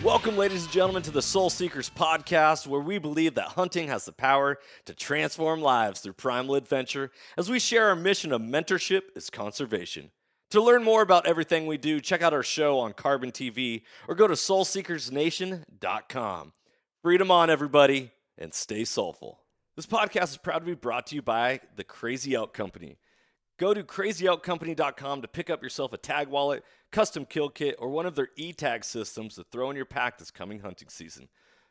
Welcome, ladies and gentlemen, to the Soul Seekers podcast, where we believe that hunting has the power to transform lives through primal adventure, as we share our mission of mentorship is conservation. To learn more about everything we do, check out our show on Carbontv or go to soulseekersnation.com. Freedom on, everybody, and stay soulful. This podcast is proud to be brought to you by the Crazy Elk Company. Go to crazyoutcompany.com to pick up yourself a tag wallet, custom kill kit, or one of their e-tag systems to throw in your pack this coming hunting season.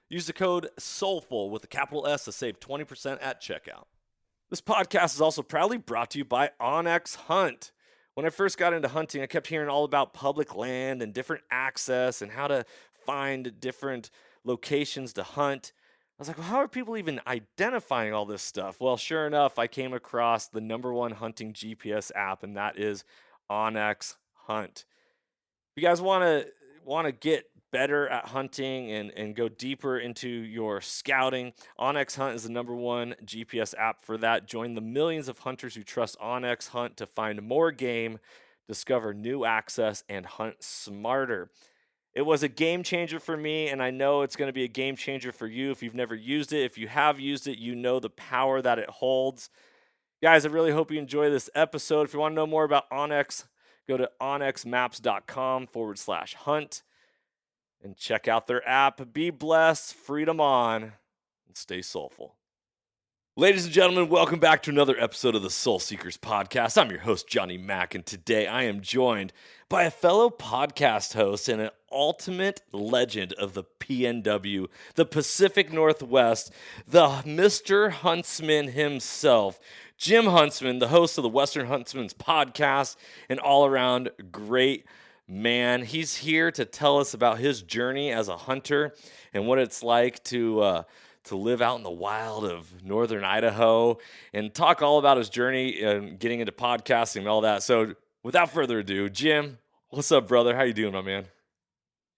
Use the code SOULFUL with a capital S to save 20% at checkout. This podcast is also proudly brought to you by OnX Hunt. When I first got into hunting, I kept hearing all about public land and different access and how to find different locations to hunt. I was like, well, how are people even identifying all this stuff? Well, sure enough, I came across the #1 hunting GPS app, and that is OnX Hunt. If you guys want to get better at hunting and go deeper into your scouting, OnX Hunt is the #1 GPS app for that. Join the millions of hunters who trust OnX Hunt to find more game, discover new access, and hunt smarter. It was a game changer for me, and I know it's going to be a game changer for you if you've never used it. If you have used it, you know the power that it holds. Guys, I really hope you enjoy this episode. If you want to know more about OnX, go to onxmaps.com/hunt and check out their app. Be blessed, freedom on, and stay soulful. Ladies and gentlemen, welcome back to another episode of the Soul Seekers podcast. I'm your host, Johnny Mack, and today I am joined by a fellow podcast host and an ultimate legend of the PNW, the Pacific Northwest, the Mr. Huntsman himself, Jim Huntsman, the host of the Western Huntsman's podcast, an all-around great man. He's here to tell us about his journey as a hunter and what it's like to live out in the wild of northern Idaho and talk all about his journey and getting into podcasting and all that. So without further ado, Jim, what's up, brother? How you doing, my man?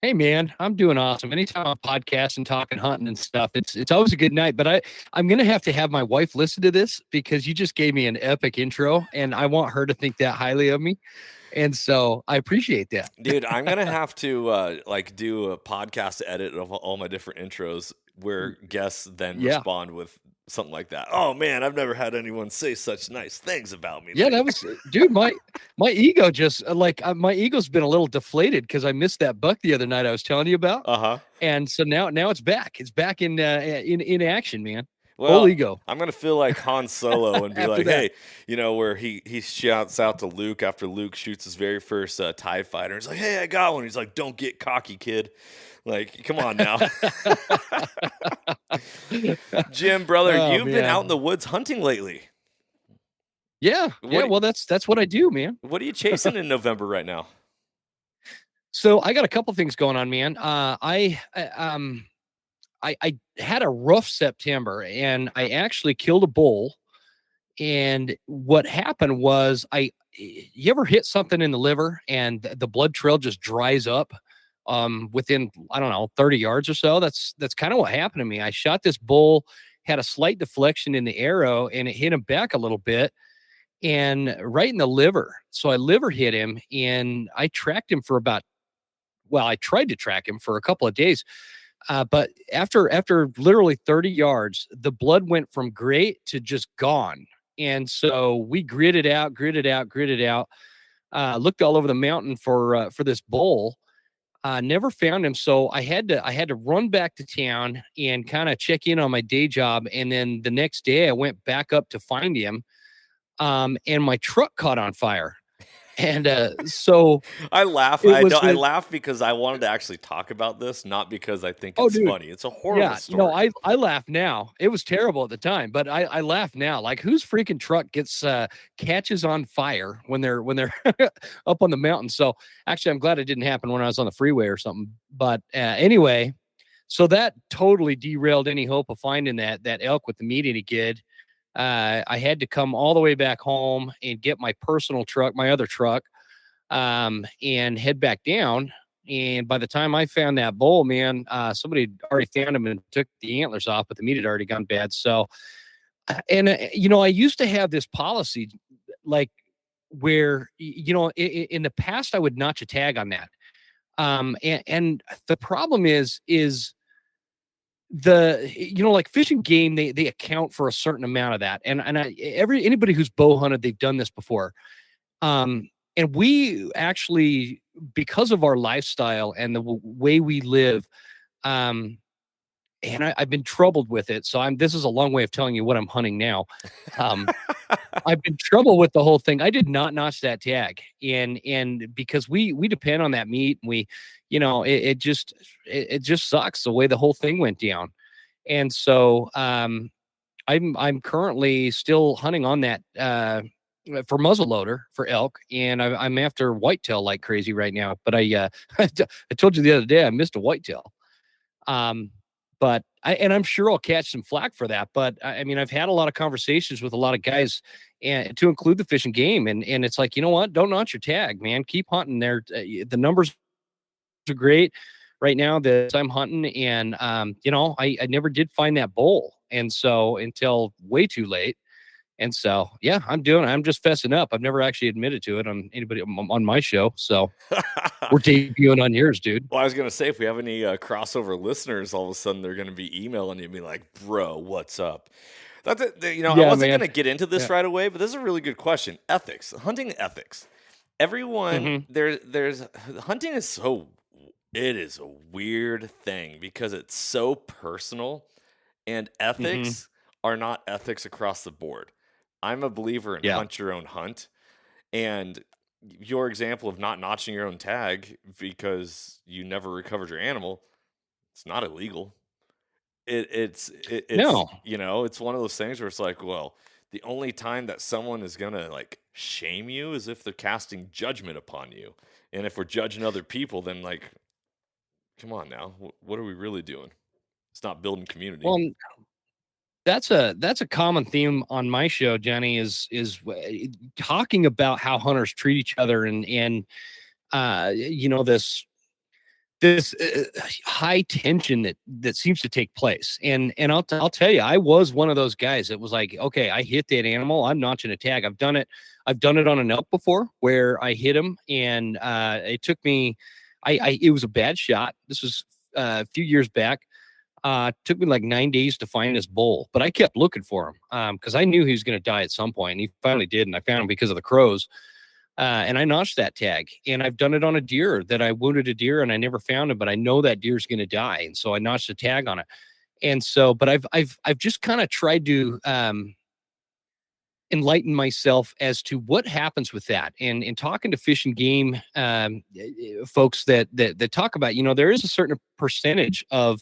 Hey man, I'm doing awesome. Anytime I'm podcasting, talking, hunting and stuff, it's always a good night. But I'm gonna have to have my wife listen to this because you just gave me an epic intro, and I want her to think that highly of me. And so I appreciate that, dude. I'm gonna have to do a podcast edit of all my different intros where guests then respond with something like that. Oh man, I've never had anyone say such nice things about me. Yeah, that was, dude. My ego just my ego's been a little deflated because I missed that buck the other night I was telling you about. And so now it's back. It's back in action, man. Well, Full ego. I'm gonna feel like Han Solo and be like, hey, where he shouts out to Luke after Luke shoots his very first TIE fighter. He's like, hey, I got one. He's like, don't get cocky, kid. Like, come on now. Jim, brother, you've been out in the woods hunting lately. Yeah. Well, that's what I do, man. What are you chasing in November right now? So I got a couple things going on, man. I had a rough September, and I actually killed a bull. And what happened was, you ever hit something in the liver and the blood trail just dries up within, I don't know, 30 yards or so? That's kind of what happened to me. I shot this bull, had a slight deflection in the arrow, and it hit him back a little bit and right in the liver. So I liver hit him, and I tracked him for I tried to track him for a couple of days. But after literally 30 yards, the blood went from great to just gone. And so we gritted out, looked all over the mountain for this bull, never found him. So I had to run back to town and kind of check in on my day job. And then the next day I went back up to find him. And my truck caught on fire. And so I laugh. I laugh because I wanted to actually talk about this, not because I think it's funny. It's a horrible story. I laugh now. It was terrible at the time, but I laugh now. Like, whose freaking truck catches on fire when they're up on the mountain? So actually, I'm glad it didn't happen when I was on the freeway or something. But anyway, so that totally derailed any hope of finding that elk with the meeting he did. I had to come all the way back home and get my personal truck, my other truck, and head back down. And by the time I found that bull, man, somebody had already found him and took the antlers off, but the meat had already gone bad. So, I used to have this policy, like, where, in the past I would notch a tag on that. And the problem is like Fish and Game, they account for a certain amount of that. And anybody who's bow hunted, they've done this before. And we actually, because of our lifestyle and the way we live, um, and I've been troubled with it. So this is a long way of telling you what I'm hunting now. Um, I've been troubled with the whole thing. I did not notch that tag, and because we depend on that meat, and it just sucks the way the whole thing went down. And so I'm currently still hunting on that for muzzleloader for elk, and I'm after whitetail like crazy right now. But I told you the other day I missed a whitetail. Um, but I'm sure I'll catch some flack for that. But I mean, I've had a lot of conversations with a lot of guys, and to include the Fish and Game, and it's like, you know what? Don't notch your tag, man. Keep hunting. There, the numbers are great right now that I'm hunting, and I never did find that bull, and so until way too late. And so, yeah, I'm just fessing up. I've never actually admitted to it on anybody on my show. So we're debuting on yours, dude. Well, I was going to say, if we have any crossover listeners, all of a sudden they're going to be emailing you and be like, bro, what's up? That's it. I wasn't going to get into this right away, but this is a really good question. Ethics, hunting ethics. Everyone, there's hunting is it is a weird thing because it's so personal, and ethics are not ethics across the board. I'm a believer in hunt your own hunt, and your example of not notching your own tag because you never recovered your animal, it's not illegal. It's No. It's one of those things where it's like, well, the only time that someone is gonna like shame you is if they're casting judgment upon you, and if we're judging other people, then like, come on now, what are we really doing? It's not building community. Well, that's a common theme on my show, Jenny, is talking about how hunters treat each other, and this high tension that seems to take place. And I'll tell you, I was one of those guys that was like, okay, I hit that animal, I'm notching a tag. I've done it on an elk before where I hit him, and it took me, it was a bad shot. This was a few years back. Took me like 9 days to find this bull, but I kept looking for him because I knew he was going to die at some point. And he finally did, and I found him because of the crows. And I notched that tag, and I've done it on a deer that I wounded a deer and I never found him, but I know that deer's going to die, and so I notched a tag on it. And so, but I've just kind of tried to enlighten myself as to what happens with that, and in talking to Fish and Game folks that talk about, there is a certain percentage of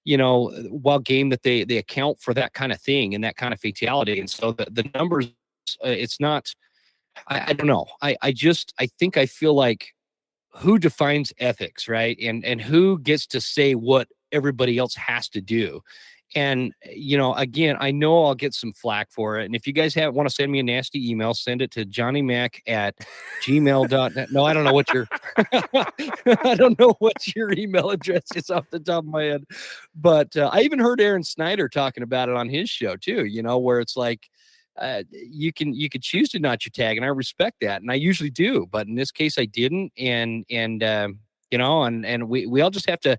wild game that they account for that kind of thing and that kind of fatality. And so the numbers, it's not, I don't know. I think I feel like who defines ethics, right? And who gets to say what everybody else has to do. And, again, I know I'll get some flack for it. And if you guys want to send me a nasty email, send it to johnnymac@gmail.net. No, I don't know what I don't know what your email address is off the top of my head. But I even heard Aaron Snyder talking about it on his show too, where it's like, you could choose to notch your tag, and I respect that. And I usually do, but in this case I didn't. And we all just have to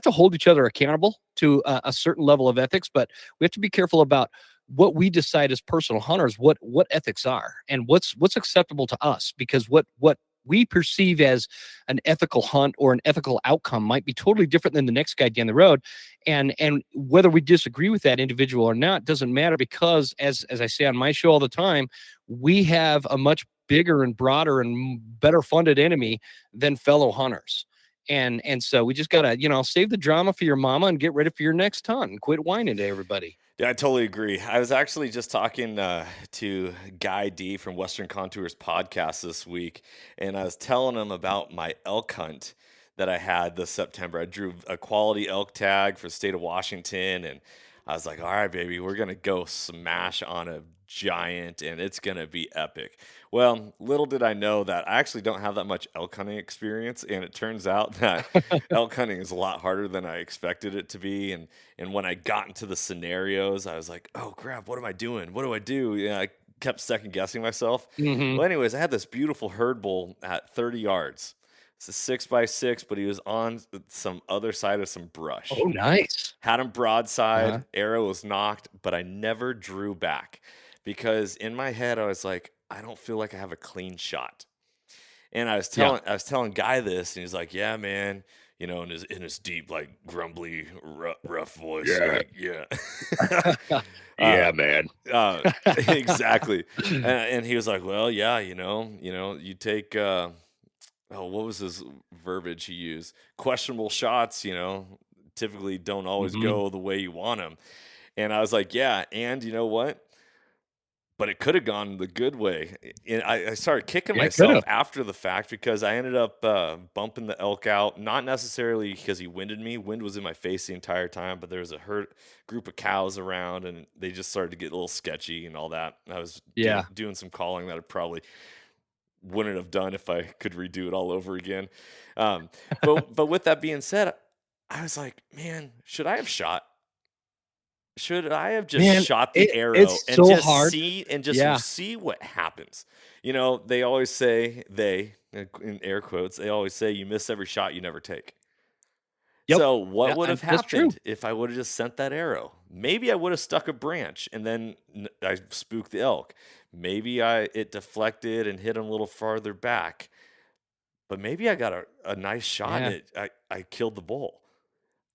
hold each other accountable to a certain level of ethics, but we have to be careful about what we decide as personal hunters, what ethics are, and what's acceptable to us, because what we perceive as an ethical hunt or an ethical outcome might be totally different than the next guy down the road. And whether we disagree with that individual or not doesn't matter, because as I say on my show all the time, we have a much bigger and broader and better funded enemy than fellow hunters. And so we just gotta, save the drama for your mama and get ready for your next hunt and quit whining to everybody. Yeah, I totally agree. I was actually just talking to Guy D from Western Contours podcast this week, and I was telling him about my elk hunt that I had this September. I drew a quality elk tag for the state of Washington, and I was like, all right, baby, we're going to go smash on a giant, and it's going to be epic. Well, little did I know that I actually don't have that much elk hunting experience, and it turns out that elk hunting is a lot harder than I expected it to be. And when I got into the scenarios, I was like, oh, crap, what am I doing? What do I do? I kept second guessing myself. Mm-hmm. Well, anyways, I had this beautiful herd bull at 30 yards. It's a 6x6, but he was on some other side of some brush. Oh, nice. Had him broadside, arrow was knocked, but I never drew back because in my head I was like, I don't feel like I have a clean shot. And I was telling Guy this, and he's like, "Yeah, man, you know," in his deep, like grumbly, rough voice, yeah, Man. exactly. And he was like, "Well, yeah, you take." What was his verbiage he used? Questionable shots, typically don't always go the way you want them. And I was like, yeah, and you know what? But it could have gone the good way. And I started kicking myself after the fact because I ended up bumping the elk out, not necessarily because he winded me. Wind was in my face the entire time, but there was a group of cows around, and they just started to get a little sketchy and all that. I was doing some calling that I probably wouldn't have done if I could redo it all over again. But with that being said, I was like, man, should I have shot? Should I have just shot the arrow and so just hard. see what happens? They always say, in air quotes, they always say you miss every shot you never take. Yep. So what would have happened if I would have just sent that arrow? Maybe I would have stuck a branch and then I spooked the elk. Maybe it deflected and hit him a little farther back. But maybe I got a nice shot and I killed the bull.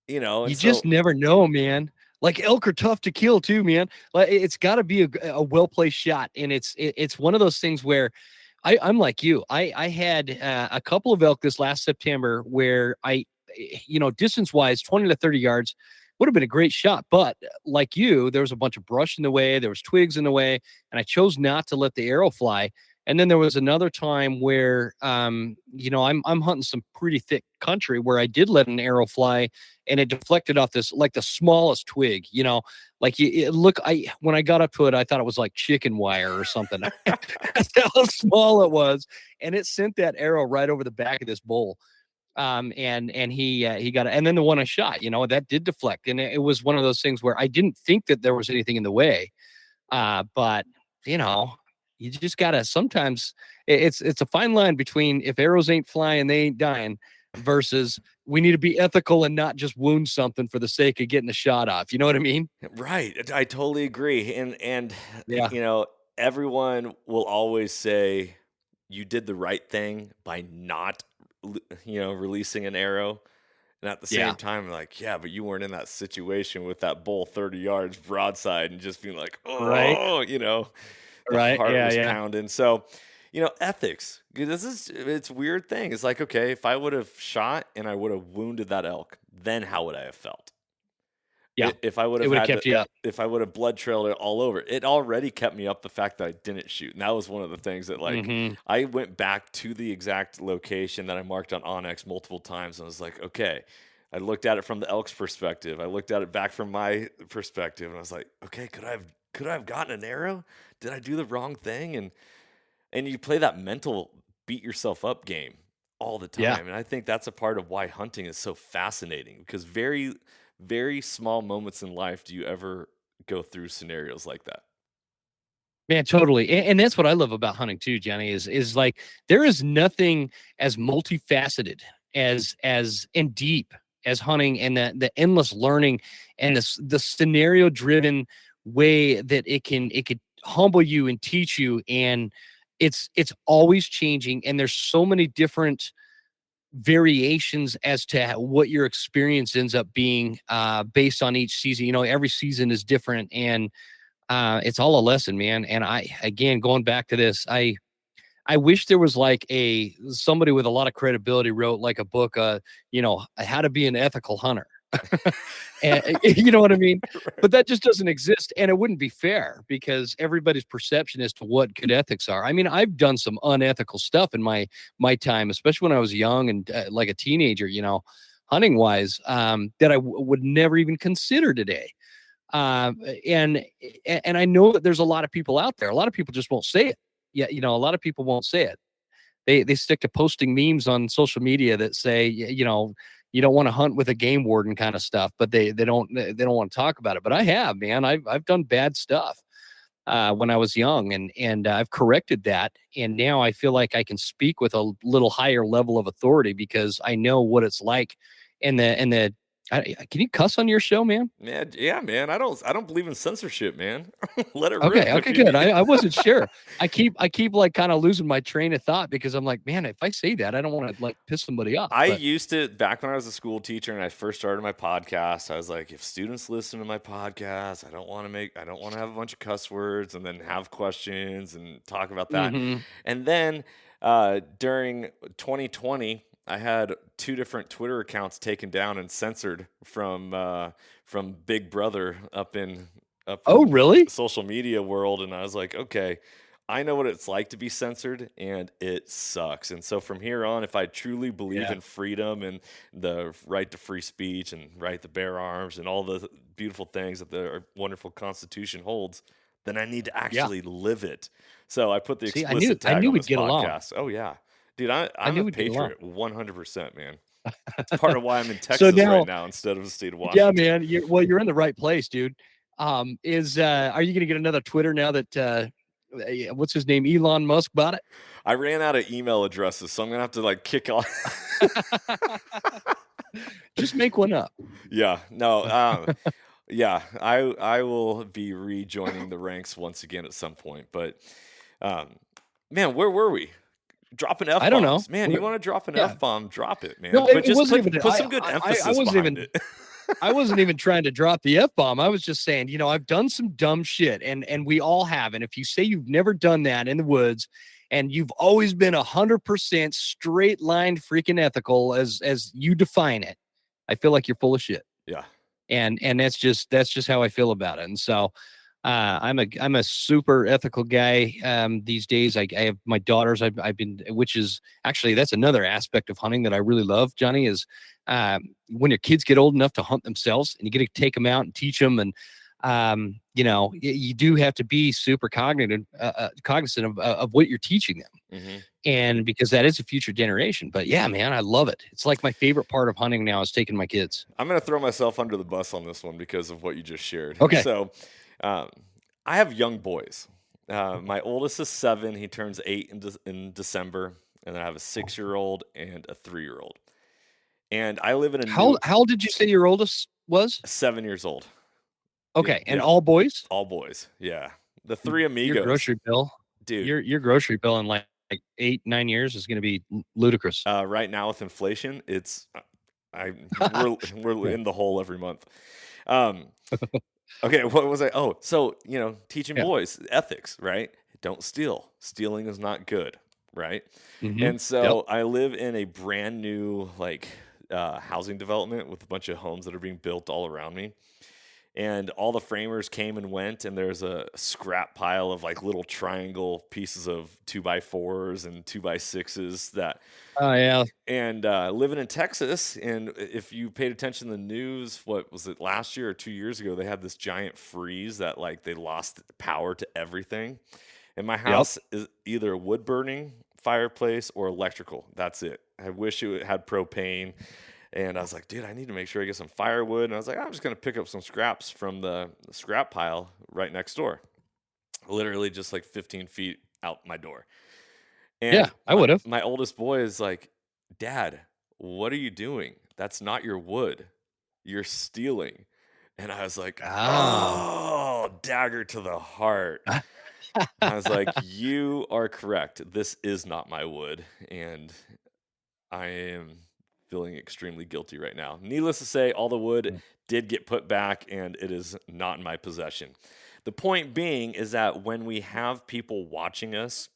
You just never know, man. Like elk are tough to kill too, man. Like it's got to be a well-placed shot, and it's one of those things where I'm like you. I had a couple of elk this last September where distance-wise, 20 to 30 yards would have been a great shot. But like you, there was a bunch of brush in the way, there was twigs in the way, and I chose not to let the arrow fly. And then there was another time where, I'm hunting some pretty thick country where I did let an arrow fly, and it deflected off this, like the smallest twig, when I got up to it, I thought it was like chicken wire or something. That's how small it was. And it sent that arrow right over the back of this bull. And he got it. And then the one I shot, that did deflect. And it was one of those things where I didn't think that there was anything in the way. But you just gotta, sometimes it's a fine line between if arrows ain't flying, they ain't dying, versus we need to be ethical and not just wound something for the sake of getting a shot off. You know what I mean? Right. I totally agree. And everyone will always say you did the right thing by not, releasing an arrow. And at the same time, like, yeah, but you weren't in that situation with that bull 30 yards broadside and just being like, oh, right. The heart was pounding. So, ethics. It's a weird thing. It's like, okay, if I would have shot and I would have wounded that elk, then how would I have felt? Yeah. If I would have kept you up. If I would have blood trailed it all over, it already kept me up the fact that I didn't shoot. And that was one of the things that, like, I went back to the exact location that I marked on Onyx multiple times. And I was like, okay, I looked at it from the elk's perspective. I looked at it back from my perspective. And I was like, okay, could I have gotten an arrow? Did I do the wrong thing? And you play that mental beat yourself up game all the time. Yeah. And I think that's a part of why hunting is so fascinating, because very, very small moments in life do you ever go through scenarios like that. Man, totally. And that's what I love about hunting too, Johnny, is like there is nothing as multifaceted as and deep as hunting, and the endless learning and the scenario driven way that it could humble you and teach you. And it's always changing. And there's so many different variations as to what your experience ends up being based on each season. Every season is different, and it's all a lesson, man. And again, going back to this, I wish there was like somebody with a lot of credibility wrote like a book, how to be an ethical hunter. And you know what I mean? But that just doesn't exist, and it wouldn't be fair because everybody's perception as to what good ethics are. I mean, I've done some unethical stuff in my time, especially when I was young and like a teenager, hunting wise, that I would never even consider today. And I know that there's a lot of people out there. A lot of people just won't say it. Yeah, a lot of people won't say it. They stick to posting memes on social media that say, you don't want to hunt with a game warden kind of stuff, but they don't want to talk about it. But I have, man. I've done bad stuff. when I was young, and I've corrected that, and now I feel like I can speak with a little higher level of authority because I know what it's like. And can you cuss on your show, man? Man, yeah, man. I don't believe in censorship, man. Let it rip Okay, if you good. need. I wasn't sure. I keep like kind of losing my train of thought because I'm like, man, if I say that, I don't want to like piss somebody off. I But used to back when I was a school teacher and I first started my podcast. I was like, if students listen to my podcast, I don't want to have a bunch of cuss words and then have questions and talk about that. mhm. And then during 2020, I had two different Twitter accounts taken down and censored from Big Brother up Oh, in really? social media world, and I was like, okay, I know what it's like to be censored, and it sucks. And so from here on, if I truly believe Yeah. in freedom and the right to free speech and right to bear arms and all the beautiful things that the wonderful Constitution holds, then I need to Yeah. actually live it. So I put the See, I explicit tag knew on we'd this get along. podcast. Oh yeah, dude, I I'm knew a we'd get along. patriot, 100%, man. It's part of why I'm in So Texas right now, now instead of the state of yeah, Washington. man, you're in the right place, dude. Are you gonna get another Twitter now that what's his name? Elon Musk bought it? I ran out of email addresses, so I'm gonna have to like kick off. Just make one up. Yeah, no, yeah, I will be rejoining the ranks once again at some point. But um, man, where were we? Dropping I don't know. F-bombs. Man, you want to drop an Yeah. F-bomb, drop it, man. No, But it just wasn't even. put some good emphasis I wasn't behind even. it. I wasn't even trying to drop the F bomb. I was just saying, I've done some dumb shit, and we all have. And if you say you've never done that in the woods, and you've always been 100% straight line freaking ethical as you define it, I feel like you're full of shit. Yeah. And that's just how I feel about it. And so I'm a super ethical guy these days. I have my daughters. I've been, which is actually that's another aspect of hunting that I really love, Johnny, is when your kids get old enough to hunt themselves, and you get to take them out and teach them. And you do have to be super cognizant of what you're teaching them. Mm-hmm. And because that is a future generation. But yeah, man, I love it. It's like my favorite part of hunting now is taking my kids. I'm gonna throw myself under the bus on this one because of what you just shared. Okay. So, I have young boys. My oldest is 7. He turns 8 in December, and then I have a 6-year-old and a 3-year-old. And I live in a How old did you say your oldest was? 7 years old. Okay, and yeah. all boys? All boys. Yeah, the 3 Your amigos. grocery bill, dude. Your grocery bill in like 8-9 years is going to be ludicrous. Right now with inflation, it's we're in the hole every month. Okay, what was I? Oh, so teaching boys ethics, right? Don't steal. Stealing is not good, right? Mhm. And so I live in a brand new housing development with a bunch of homes that are being built all around me. And all the framers came and went, and there's a scrap pile of like little triangle pieces of 2x4s and 2x6s that. Oh yeah. And living in Texas, and if you paid attention to the news, what was it, last year or 2 years ago, they had this giant freeze that like they lost power to everything. And my house is either a wood burning fireplace or electrical. That's it. I wish it had propane. And I was like, dude, I need to make sure I get some firewood. And I was like, I'm just going to pick up some scraps from the scrap pile right next door. Literally just like 15 feet out my door. And yeah, I would have. My oldest boy is like, Dad, what are you doing? That's not your wood. You're stealing. And I was like, oh, dagger to the heart. I was like, you are correct. This is not my wood. And I am feeling extremely guilty right now. Needless to say, all the wood did get put back, and it is not in my possession. The point being is that when we have people watching us,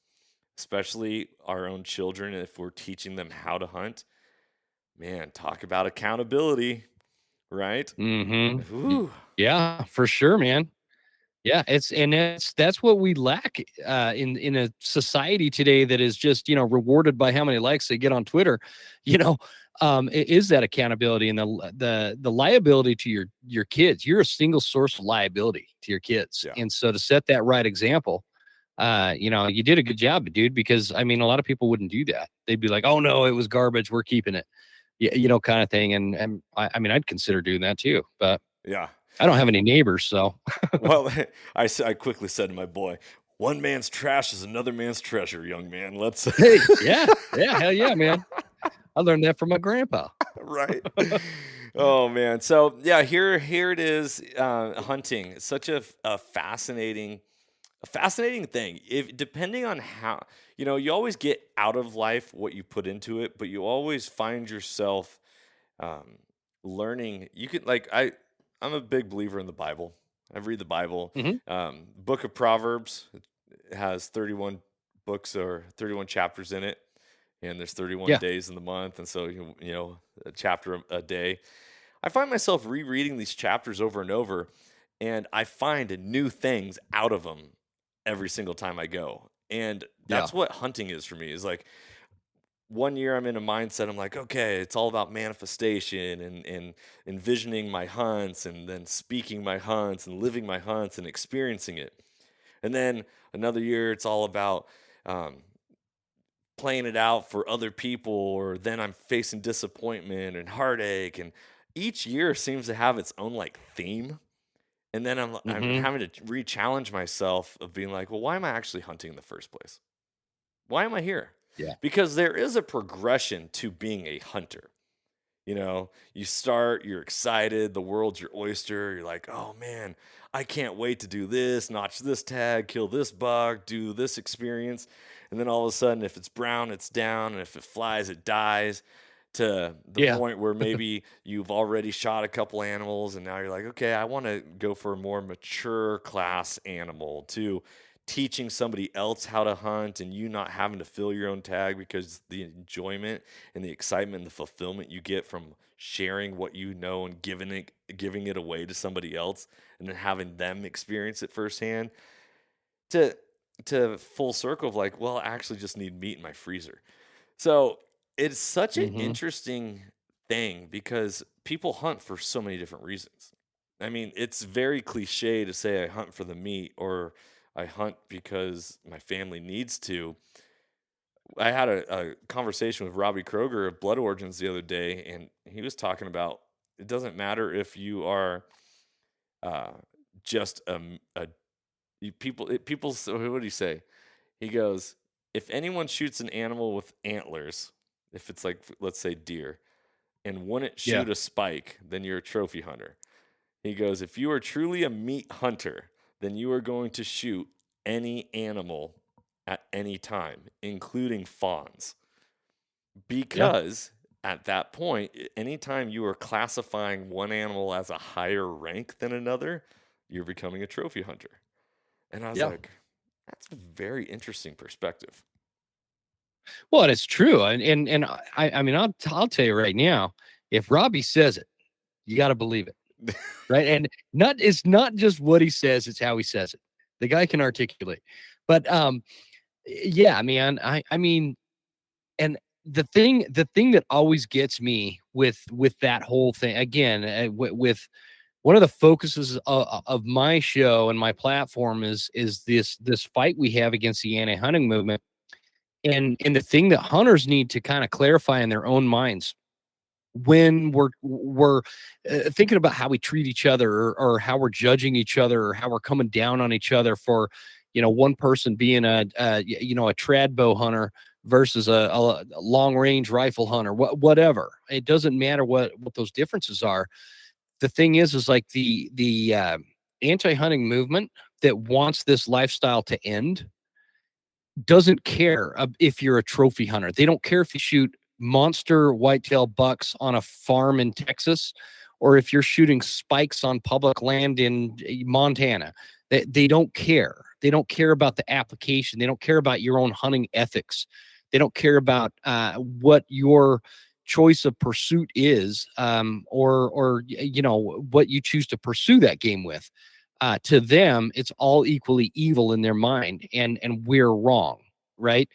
especially our own children, if we're teaching them how to hunt, man, talk about accountability, right? Mm-hmm. Yeah, for sure, man. Yeah, that's what we lack in a society today that is just rewarded by how many likes they get on Twitter. Is that accountability and the liability to your kids? You're a single source of liability to your kids, and so to set that right example, you did a good job, dude. Because I mean, a lot of people wouldn't do that. They'd be like, "Oh no, it was garbage. We're keeping it," kind of thing. And I mean, I'd consider doing that too, but. Yeah. I don't have any neighbors, so Well, I quickly said to my boy, one man's trash is another man's treasure, young man. Let's hey, yeah, hell yeah, man. I learned that from my grandpa. right. Oh man. So yeah, here it is. Hunting. It's such a fascinating thing. If depending on how you always get out of life what you put into it, but you always find yourself um, learning. You can I'm a big believer in the Bible. I read the Bible. Hmm. Book of Proverbs has 31 books or 31 chapters in it, and there's 31 Yeah, days in the month, and so a chapter a day. I find myself rereading these chapters over and over, and I find new things out of them every single time I go. And yeah, that's what hunting is for me. Is like one year I'm in a mindset, I'm like, okay, it's all about manifestation and envisioning my hunts and then speaking my hunts and living my hunts and experiencing it. And then another year it's all about um, playing it out for other people, or then I'm facing disappointment and heartache. And each year seems to have its own like theme. And then I'm hmm, having to re-challenge myself of being like, well, why am I actually hunting in the first place? Why am I here? yeah, Because there is a progression to being a hunter. You start, you're excited, the world's your oyster. You're like, oh man, I can't wait to do this, notch this tag, kill this buck, do this experience. And then all of a sudden, if it's brown, it's down. And if it flies, it dies, to the yeah, point where maybe you've already shot a couple animals. And now you're like, okay, I want to go for a more mature class animal, to teaching somebody else how to hunt and you not having to fill your own tag, because the enjoyment and the excitement and the fulfillment you get from sharing what you know and giving it away to somebody else, and then having them experience it firsthand, to full circle of like, well, I actually just need meat in my freezer. So it's such an hmm, interesting thing because people hunt for so many different reasons. I mean, it's very cliche to say I hunt for the meat or I hunt because my family needs to. I had a conversation with Robbie Kroger of Blood Origins the other day, and he was talking about it doesn't matter if you are uh, just people. So what do you say? He goes, if anyone shoots an animal with antlers, if it's like let's say deer, and wouldn't yeah, shoot a spike, then you're a trophy hunter. He goes, if you are truly a meat hunter, then you are going to shoot any animal at any time, including fawns. yeah, Because at that point, anytime you are classifying one animal as a higher rank than another, you're becoming a trophy hunter. And I was yeah. like, that's a very interesting perspective. Well, and it's true, and I mean, I'll tell you right now, if Robbie says it, you got to believe it, right? And it's not just what he says; it's how he says it. The guy can articulate, but yeah, man, I mean, and the thing that always gets me with that whole thing again, with one of the focuses of my show and my platform is this fight we have against the anti-hunting movement, and the thing that hunters need to kind of clarify in their own minds when we're thinking about how we treat each other, or how we're judging each other, or how we're coming down on each other for one person being a trad bow hunter versus a long range rifle hunter, whatever. It doesn't matter what those differences are. The thing is like the anti-hunting movement that wants this lifestyle to end doesn't care if you're a trophy hunter. They don't care if you shoot monster whitetail bucks on a farm in Texas, or if you're shooting spikes on public land in Montana. They don't care. They don't care about the application. They don't care about your own hunting ethics. They don't care about what your choice of pursuit is, or what you choose to pursue that game with. To them, it's all equally evil in their mind, and we're wrong, right?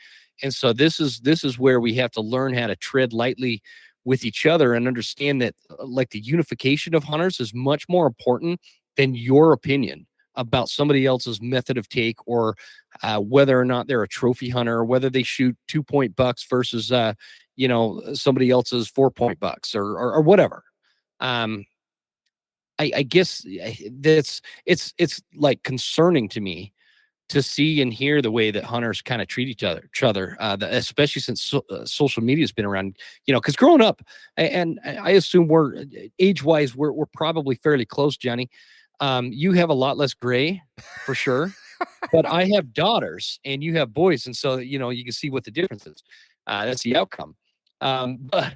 And so this is where we have to learn how to tread lightly with each other and understand that, like, the unification of hunters is much more important than your opinion about somebody else's method of take, or whether or not they're a trophy hunter, or whether they shoot 2 point bucks versus somebody else's 4 point bucks, or whatever. Um, I guess it's like concerning to me to see and hear the way that hunters kind of treat each other, especially since social media has been around. Because growing up, and I assume we're age wise, we're probably fairly close, Johnny. You have a lot less gray, for sure, but I have daughters and you have boys, and so you can see what the difference is. That's the outcome. But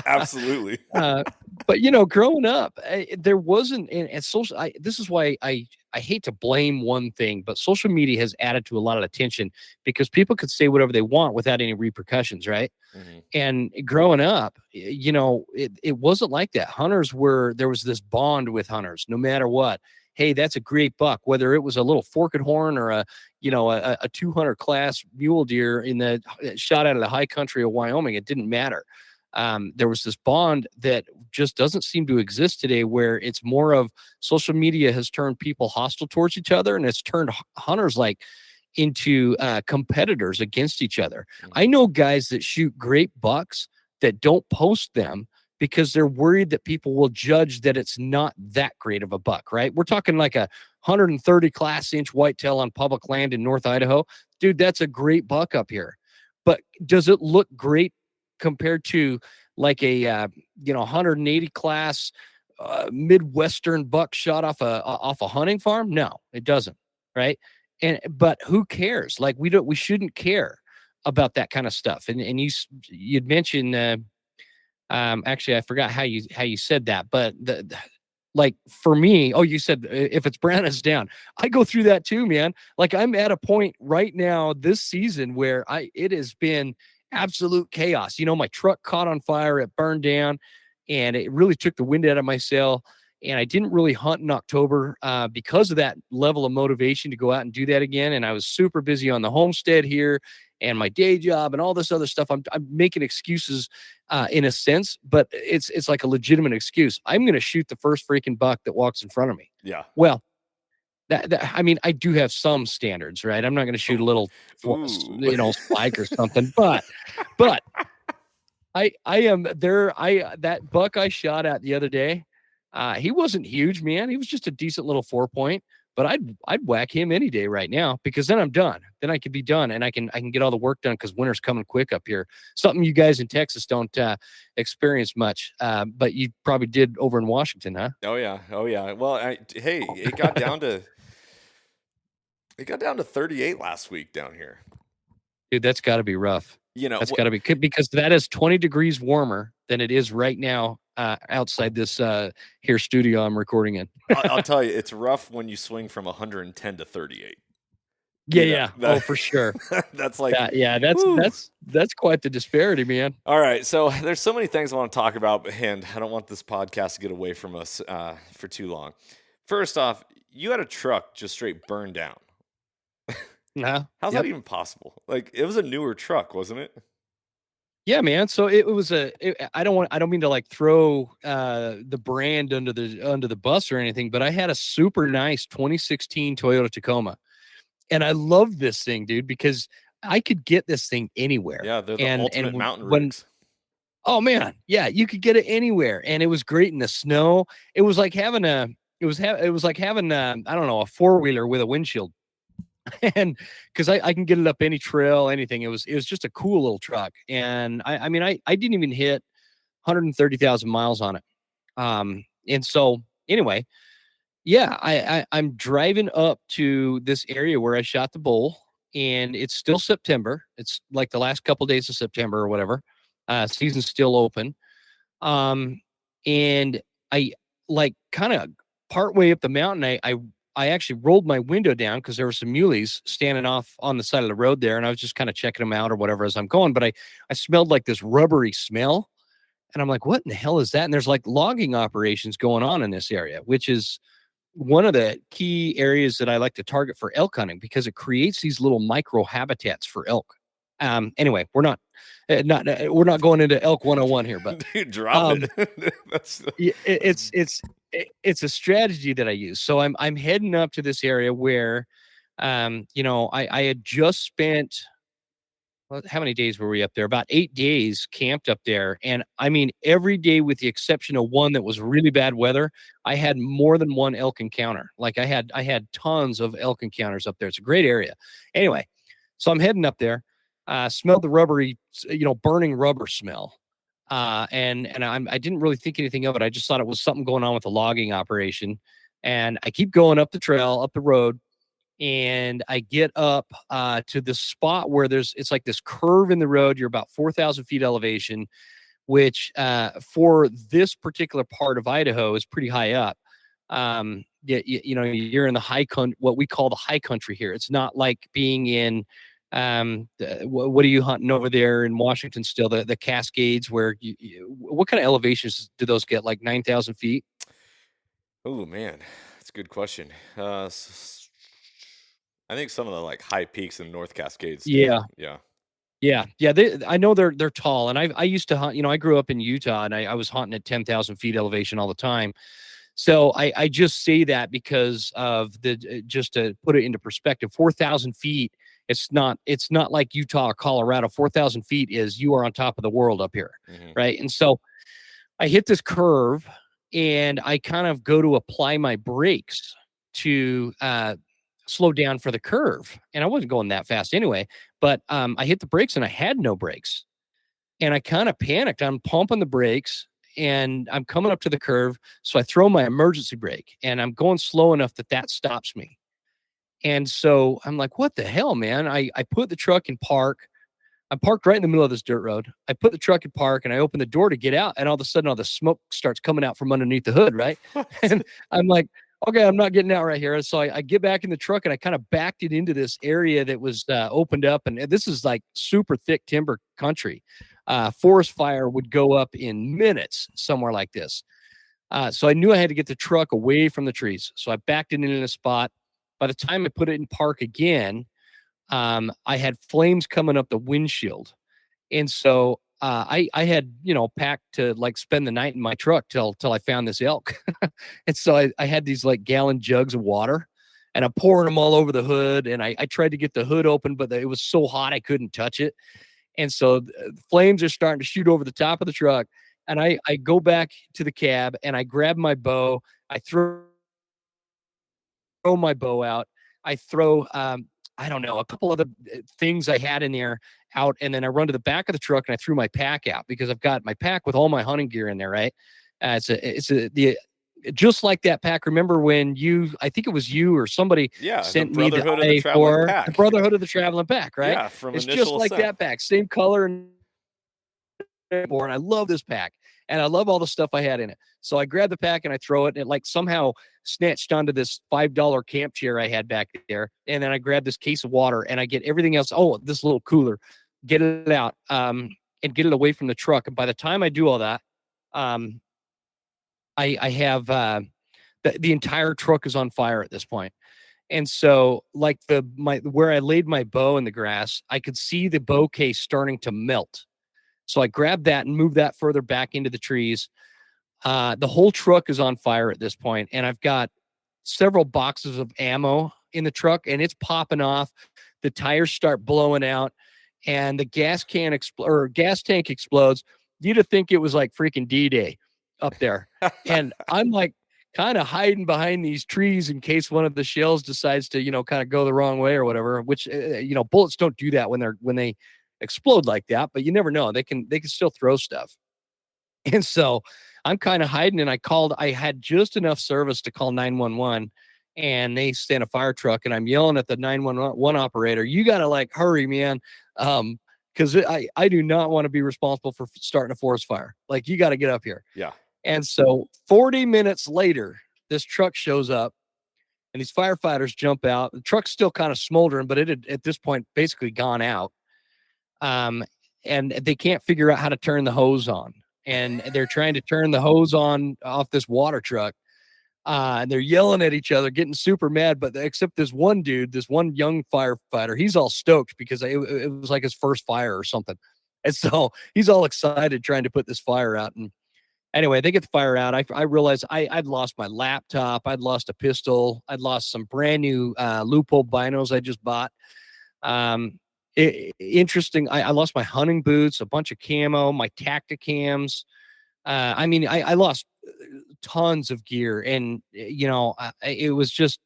Absolutely. uh, but growing up, there wasn't, and social. This is why I hate to blame one thing, but social media has added to a lot of attention because people could say whatever they want without any repercussions, right? Mhm. And growing up, it wasn't like that. There was this bond with hunters, no matter what. Hey, that's a great buck, whether it was a little forked horn or a 200 class mule deer in the shot out of the high country of Wyoming. It didn't matter. There was this bond that just doesn't seem to exist today, where it's more of social media has turned people hostile towards each other, and it's turned hunters like into competitors against each other. Mhm. I know guys that shoot great bucks that don't post them because they're worried that people will judge that it's not that great of a buck, right? We're talking like a 130 class inch whitetail on public land in North Idaho. Dude, that's a great buck up here. But does it look great compared to like a 180 class Midwestern buck shot off a hunting farm? No, it doesn't, right? But who cares? Like we shouldn't care about that kind of stuff. And you'd mentioned actually I forgot how you said that, but like for me, oh, you said if it's brown, it's down. I go through that too, man. Like I'm at a point right now this season where it has been absolute chaos. My truck caught on fire, it burned down, and it really took the wind out of my sail. And I didn't really hunt in October because of that level of motivation to go out and do that again. And I was super busy on the homestead here and my day job and all this other stuff. I'm making excuses in a sense, but it's like a legitimate excuse. I'm going to shoot the first freaking buck that walks in front of me. Yeah. Well, I mean, I do have some standards, right? I'm not going to shoot a little, spike or something, but I am there. That buck I shot at the other day, he wasn't huge, man. He was just a decent little 4-point, but I'd whack him any day right now because then I'm done. Then I can be done and I can get all the work done because winter's coming quick up here. Something you guys in Texas don't experience much, but you probably did over in Washington, huh? Oh yeah. Oh yeah. Well, hey, it got down to 38 last week down here. Dude, that's got to be rough. That's got to be because that is 20 degrees warmer than it is right now outside this here studio I'm recording in. I'll tell you, it's rough when you swing from 110 to 38. Yeah. Oh, for sure. That's like that's quite the disparity, man. All right, so there's so many things I want to talk about, and I don't want this podcast to get away from us for too long. First off, you had a truck just straight burned down. How's that even possible? Like, it was a newer truck, wasn't it? Yeah, man. So it was I don't mean to like throw the brand under the bus or anything, but I had a super nice 2016 Toyota Tacoma. And I love this thing, dude, because I could get this thing anywhere. Yeah, they're the ultimate mountain when, rigs. Oh man, yeah, you could get it anywhere, and it was great in the snow. It was like having I don't know, a 4-wheeler with a windshield. And because I can get it up any trail, anything. It was just a cool little truck, and I mean I didn't even hit 130,000 miles on it. And so anyway, yeah, I'm driving up to this area where I shot the bull, and it's still September. It's like the last couple days of September or whatever. Season's still open. And I like kind of partway up the mountain, I actually rolled my window down because there were some muleys standing off on the side of the road there, and I was just kind of checking them out or whatever as I'm going. But I smelled like this rubbery smell, and I'm like, what in the hell is that? And there's like logging operations going on in this area, which is one of the key areas that I like to target for elk hunting because it creates these little micro habitats for elk. Anyway, we're not going into elk 101 here, but Dude, drop it. It's a strategy that I use. So I'm heading up to this area where, I had just spent how many days were we up there? About 8 days camped up there. And I mean, every day with the exception of one that was really bad weather, I had more than one elk encounter. Like I had tons of elk encounters up there. It's a great area. Anyway, so I'm heading up there, smelled the rubbery, burning rubber smell. I didn't really think anything of it. I just thought it was something going on with the logging operation. And I keep going up the trail, up the road, and I get up to this spot where it's like this curve in the road. You're about 4,000 feet elevation, which for this particular part of Idaho is pretty high up. You're in the high country, what we call the high country here. It's not like being in what are you hunting over there in Washington still? The Cascades, where what kind of elevations do those get? Like 9,000 feet? Oh man, that's a good question. I think some of the like high peaks in North Cascades do. Yeah. Yeah. Yeah. I know they're tall, and I used to hunt. I grew up in Utah, and I was hunting at 10,000 feet elevation all the time. So I just say that because of just to put it into perspective, 4,000 feet. It's not like Utah or Colorado. 4,000 feet is you are on top of the world up here, right? And so I hit this curve, and I kind of go to apply my brakes to slow down for the curve, and I wasn't going that fast anyway. But I hit the brakes, and I had no brakes, and I kind of panicked. I'm pumping the brakes, and I'm coming up to the curve, so I throw my emergency brake, and I'm going slow enough that stops me. And so I'm like, what the hell, man? I put the truck in park. I'm parked right in the middle of this dirt road. I put the truck in park, and I open the door to get out, and all of a sudden all the smoke starts coming out from underneath the hood, right? And I'm like, okay, I'm not getting out right here. So I get back in the truck, and I kind of backed it into this area that was opened up. And this is like super thick timber country. Forest fire would go up in minutes somewhere like this. So I knew I had to get the truck away from the trees. So I backed it in a spot. By the time I put it in park again, I had flames coming up the windshield. And so I had, packed to like spend the night in my truck till I found this elk. And so I had these like gallon jugs of water, and I'm pouring them all over the hood. And I tried to get the hood open, but it was so hot I couldn't touch it. And so the flames are starting to shoot over the top of the truck. And I go back to the cab, and I grab my bow. I throw my bow out. I throw, I don't know, a couple other things I had in there out. And then I run to the back of the truck, and I threw my pack out because I've got my pack with all my hunting gear in there. Right. Just like that pack. Remember when I think it was you or somebody sent me the pack. The Brotherhood of the Traveling Pack, right? Yeah. It's just like that pack, same color and I love this pack, and I love all the stuff I had in it. So I grabbed the pack and I throw it, and it like somehow snatched onto this $5 camp chair I had back there. And then I grabbed this case of water, and I get everything else. Oh, this little cooler, get it out, and get it away from the truck. And by the time I do all that, I have the entire truck is on fire at this point. And so like where I laid my bow in the grass, I could see the bow case starting to melt. So I grabbed that and moved that further back into the trees. The whole truck is on fire at this point, and I've got several boxes of ammo in the truck, and it's popping off. The tires start blowing out, and the gas tank explodes. You'd have think it was like freaking D-Day up there. And I'm like kind of hiding behind these trees in case one of the shells decides to, kind of go the wrong way or whatever, which, bullets don't do that when they explode like that, but you never know. They can still throw stuff. And so I'm kind of hiding, and I had just enough service to call 911, and they sent a fire truck, and I'm yelling at the 911 operator, you got to like hurry, man. Cause I do not want to be responsible for starting a forest fire. Like, you got to get up here. Yeah. And so 40 minutes later, this truck shows up, and these firefighters jump out. The truck's still kind of smoldering, but it had at this point basically gone out. And they can't figure out how to turn the hose on, and they're trying to turn the hose on off this water truck. And they're yelling at each other, getting super mad. But except this one dude, this one young firefighter, he's all stoked because it was like his first fire or something. And so he's all excited trying to put this fire out. And anyway, they get the fire out. I realized I'd lost my laptop. I'd lost a pistol. I'd lost some brand new loophole binos I just bought. Interesting. I lost my hunting boots, a bunch of camo, my Tacticams. I mean, I lost tons of gear, and it was just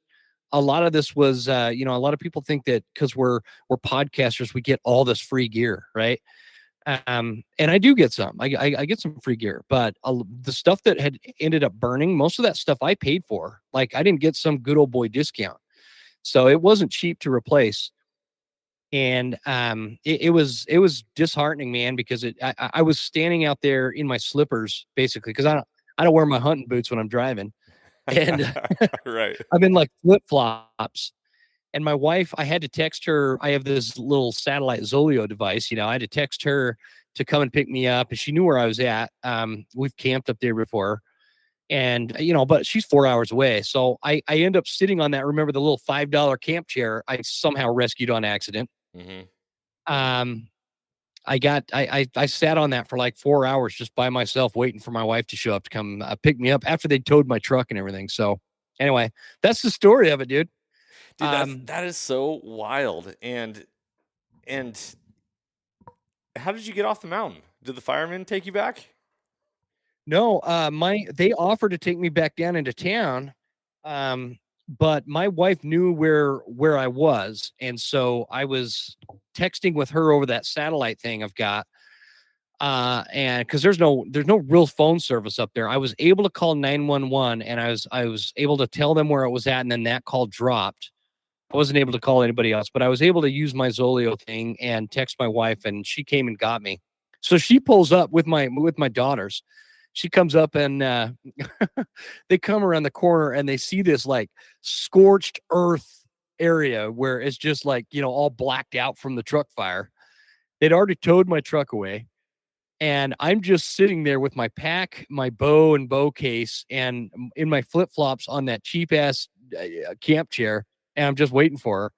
a lot of this was, a lot of people think that because we're podcasters, we get all this free gear, right? And I do get some. I get some free gear, but the stuff that had ended up burning, most of that stuff I paid for. Like I didn't get some good old boy discount, so it wasn't cheap to replace. And it was disheartening, man, because I was standing out there in my slippers basically because I don't wear my hunting boots when I'm driving, and Right. I'm in like flip flops. And my wife, I had to text her. I have this little satellite Zoleo device. I had to text her to come and pick me up, and she knew where I was at. We've camped up there before, and but she's 4 hours away. So I end up sitting on that. Remember the little $5 camp chair I somehow rescued on accident. Hmm. Um, I sat on that for like 4 hours just by myself, waiting for my wife to show up to come pick me up after they towed my truck and everything. So anyway, that's the story of it, dude. Dude, that is so wild. And how did you get off the mountain? Did the firemen take you back? No, they offered to take me back down into town, but my wife knew where I was, and so I was texting with her over that satellite thing I've got. And because there's no real phone service up there, I was able to call 911, and I was able to tell them where it was at, and then that call dropped. I wasn't able to call anybody else, but I was able to use my Zoleo thing and text my wife, and she came and got me. So she pulls up with my daughters. She comes up, and they come around the corner, and they see this like scorched earth area where it's just like, all blacked out from the truck fire. They'd already towed my truck away, and I'm just sitting there with my pack, my bow and bow case, and in my flip flops on that cheap ass camp chair, and I'm just waiting for her.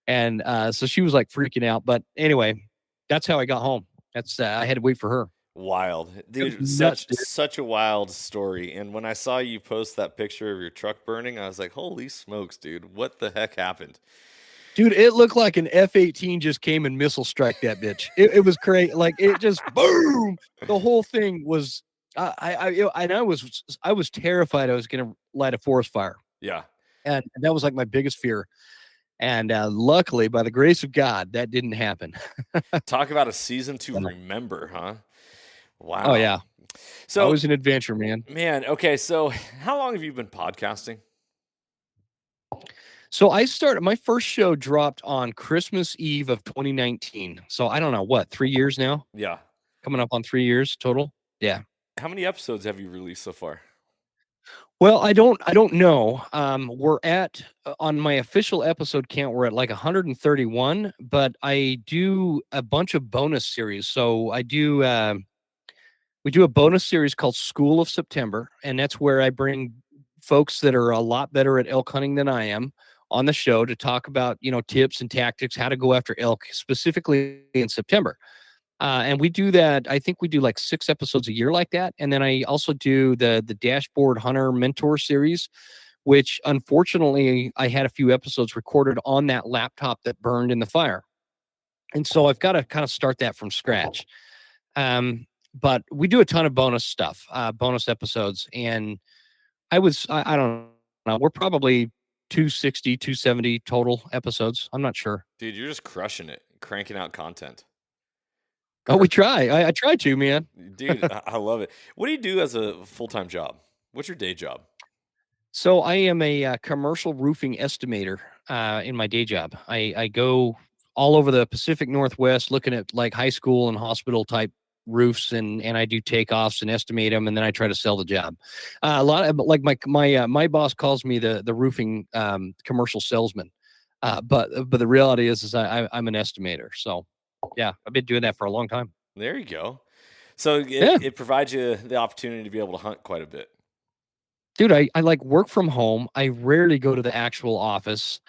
And so she was like freaking out. But anyway, that's how I got home. That's I had to wait for her. Wild, It was dude. nuts, dude. Such a wild story. And when I saw you post that picture of your truck burning, I was like, "Holy smokes, dude! What the heck happened?" Dude, it looked like an F-18 just came and missile strike that bitch. It was crazy. Like it just boom. The whole thing was. I was terrified I was going to light a forest fire, Yeah. and that was like my biggest fear. And luckily, by the grace of God, that didn't happen. Talk about a season to Yeah. remember, huh? Oh Wow. yeah, So, always an adventure, man. man, okay. So, how long have you been podcasting? So I started my first show dropped on Christmas Eve of 2019. So I don't know what 3 years now, Yeah. coming up on 3 years total. Yeah. How many episodes have you released so far? Well, I don't know. We're at on my official episode count, we're at like 131, but I do a bunch of bonus series. So we do a bonus series called School of September, and that's where I bring folks that are a lot better at elk hunting than I am on the show to talk about, tips and tactics, how to go after elk specifically in September. And we do that. I think we do like 6 episodes a year like that. And then I also do the Dashboard Hunter Mentor series, which unfortunately I had a few episodes recorded on that laptop that burned in the fire. And so I've got to kind of start that from scratch. But we do a ton of bonus stuff, bonus episodes. And I don't know, we're probably 260, 270 total episodes. I'm not sure. Dude, you're just crushing it, cranking out content. Oh, we try. I try to, man. Dude, I love it. What do you do as a full-time job? What's your day job? So I am a commercial roofing estimator in my day job. I go all over the Pacific Northwest looking at like high school and hospital type roofs, and I do takeoffs and estimate them, and then I try to sell the job. A lot of like my boss calls me the roofing commercial salesman, but the reality is I'm an estimator. So yeah, I've been doing that for a long time. There you go. So Yeah. it provides you the opportunity to be able to hunt quite a bit. Dude, I like work from home. I rarely go to the actual office.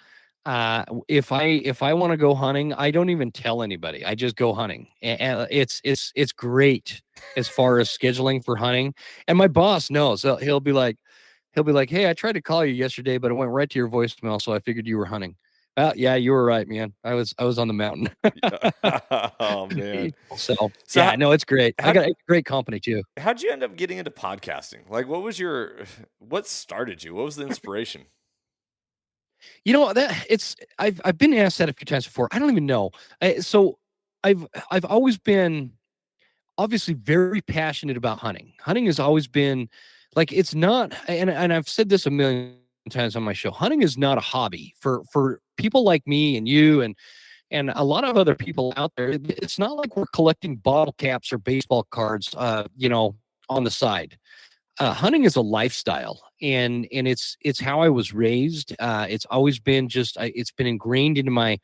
If I want to go hunting, I don't even tell anybody. I just go hunting. And it's great as far as scheduling for hunting. And my boss knows. He'll be like, "Hey, I tried to call you yesterday, but it went right to your voicemail, so I figured you were hunting." Yeah, you were right, man. I was on the mountain. Oh man. So So yeah, no, it's great. I how, got a great company too. how'd you end up getting into podcasting? Like, what started you? What was the inspiration? That I've been asked that a few times before. I don't even know. So I've always been obviously very passionate about hunting. Hunting has always been like it's not, and I've said this a million times on my show. Hunting is not a hobby for people like me and you and a lot of other people out there. It's not like we're collecting bottle caps or baseball cards, on the side. Hunting is a lifestyle, and it's how I was raised. It's always been it's been ingrained into my.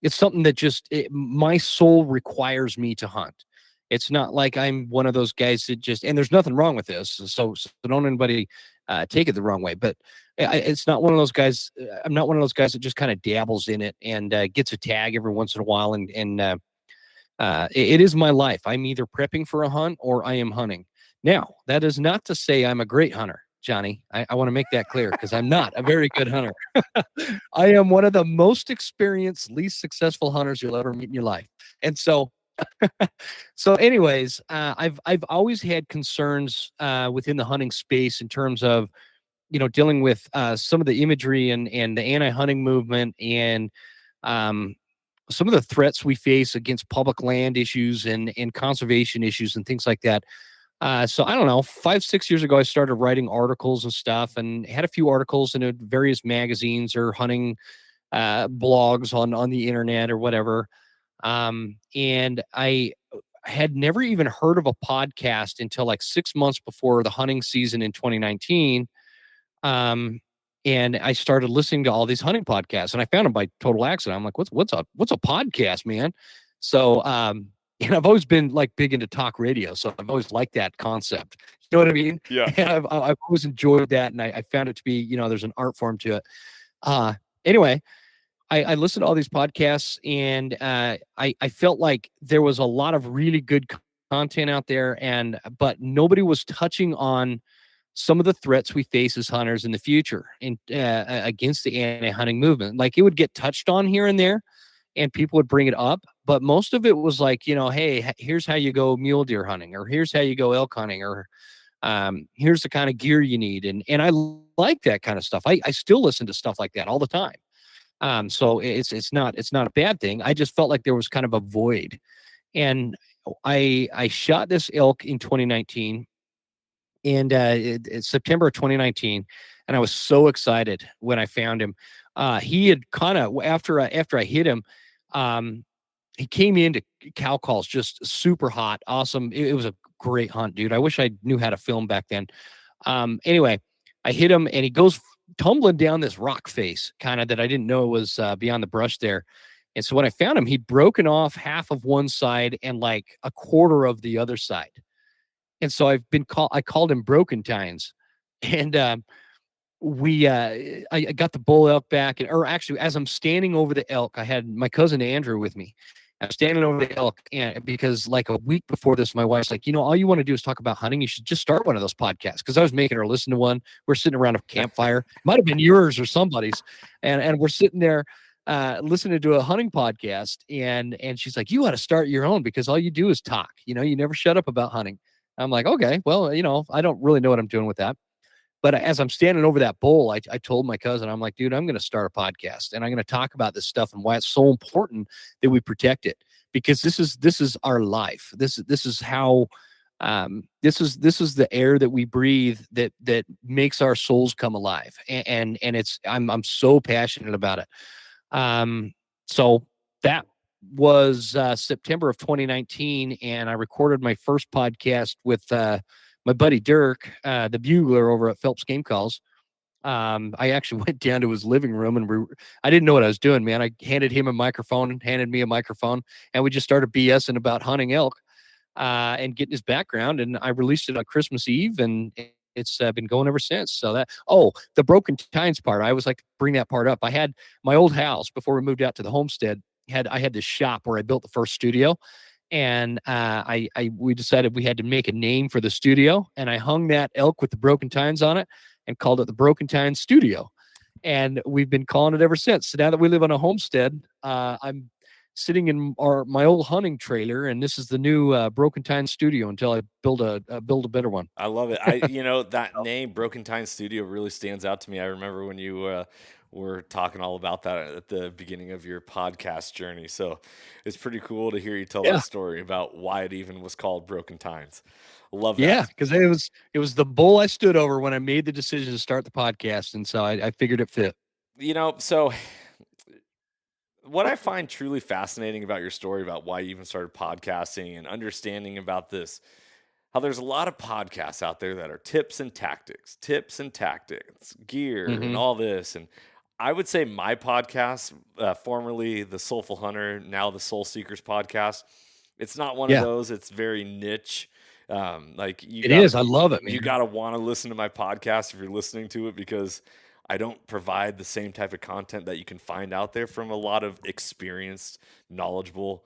It's something that my soul requires me to hunt. It's not like I'm one of those guys that and there's nothing wrong with this. So don't anybody take it the wrong way. But it's not one of those guys. I'm not one of those guys that just kind of dabbles in it and gets a tag every once in a while. It is my life. I'm either prepping for a hunt or I am hunting. Now, that is not to say I'm a great hunter, Johnny. I want to make that clear because I'm not a very good hunter. I am one of the most experienced, least successful hunters you'll ever meet in your life. And anyways, I've always had concerns within the hunting space in terms of dealing with some of the imagery and the anti-hunting movement and some of the threats we face against public land issues and conservation issues and things like that. So I don't know, 5, 6 years ago, I started writing articles and stuff and had a few articles in various magazines or hunting blogs on the internet or whatever. And I had never even heard of a podcast until like 6 months before the hunting season in 2019. And I started listening to all these hunting podcasts and I found them by total accident. I'm like, what's a podcast, man? So, and I've always been like big into talk radio. So I've always liked that concept. You know what I mean? Yeah. And I've always enjoyed that. And I found it to be, there's an art form to it. Anyway, I listened to all these podcasts and I felt like there was a lot of really good content out there but nobody was touching on some of the threats we face as hunters in the future and against the anti-hunting movement. Like it would get touched on here and there and people would bring it up, but most of it was like, hey, here's how you go mule deer hunting, or here's how you go elk hunting, or here's the kind of gear you need. And I like that kind of stuff. I still listen to stuff like that all the time. So it's not a bad thing. I just felt like there was kind of a void. And I shot this elk in 2019 and it's September of 2019, and I was so excited when I found him. He had kind of after I hit him, he came into cow calls just super hot, awesome. It was a great hunt, dude. I wish I knew how to film back then. Anyway, I hit him, and he goes tumbling down this rock face, kind of that I didn't know was beyond the brush there. And so when I found him, he'd broken off half of one side and like a quarter of the other side. And so I called him Broken Tines. And I got the bull elk back. Or actually, as I'm standing over the elk, I had my cousin Andrew with me. I'm standing over the elk because like a week before this, my wife's like, all you want to do is talk about hunting. You should just start one of those podcasts. Because I was making her listen to one. We're sitting around a campfire. Might have been yours or somebody's. And we're sitting there listening to a hunting podcast. And she's like, you ought to start your own because all you do is talk. You never shut up about hunting. I'm like, okay, well, I don't really know what I'm doing with that. But as I'm standing over that bull, I told my cousin, I'm like, dude, I'm going to start a podcast and I'm going to talk about this stuff and why it's so important that we protect it, because this is our life. This is how this is the air that we breathe that makes our souls come alive. And I'm so passionate about it. So that was September of 2019, and I recorded my first podcast with my buddy Dirk, the bugler over at Phelps Game Calls. I actually went down to his living room and I didn't know what I was doing, man. I handed him a microphone and handed me a microphone, and we just started BSing about hunting elk and getting his background. And I released it on Christmas Eve, and it's been going ever since. So the Broken Tines part, I was like, bring that part up. I had my old house before we moved out to the homestead. I had this shop where I built the first studio, and we decided we had to make a name for the studio, and I hung that elk with the Broken Tines on it and called it the Broken Tines Studio. and we've been calling it ever since. So now that we live on a homestead, I'm sitting in my old hunting trailer, and this is the new Broken Tine studio until I build a better one. I love it. That name Broken Time Studio really stands out to me. I remember when you were talking all about that at the beginning of your podcast journey. So it's pretty cool to hear you tell Yeah, that story about why it even was called Broken Times. Love yeah, that. because it was the bull I stood over when I made the decision to start the podcast, and so I figured it fit. So what I find truly fascinating about your story about why you even started podcasting and understanding about this, how there's a lot of podcasts out there that are tips and tactics, gear, and Hmm. all this. And I would say my podcast, formerly the Soulful Hunter, now the Soul Seekers podcast, it's not one of Yeah, those. It's very niche. Like it is. I love it, you man. gotta want to listen to my podcast if you're listening to it, because I don't provide the same type of content that you can find out there from a lot of experienced, knowledgeable,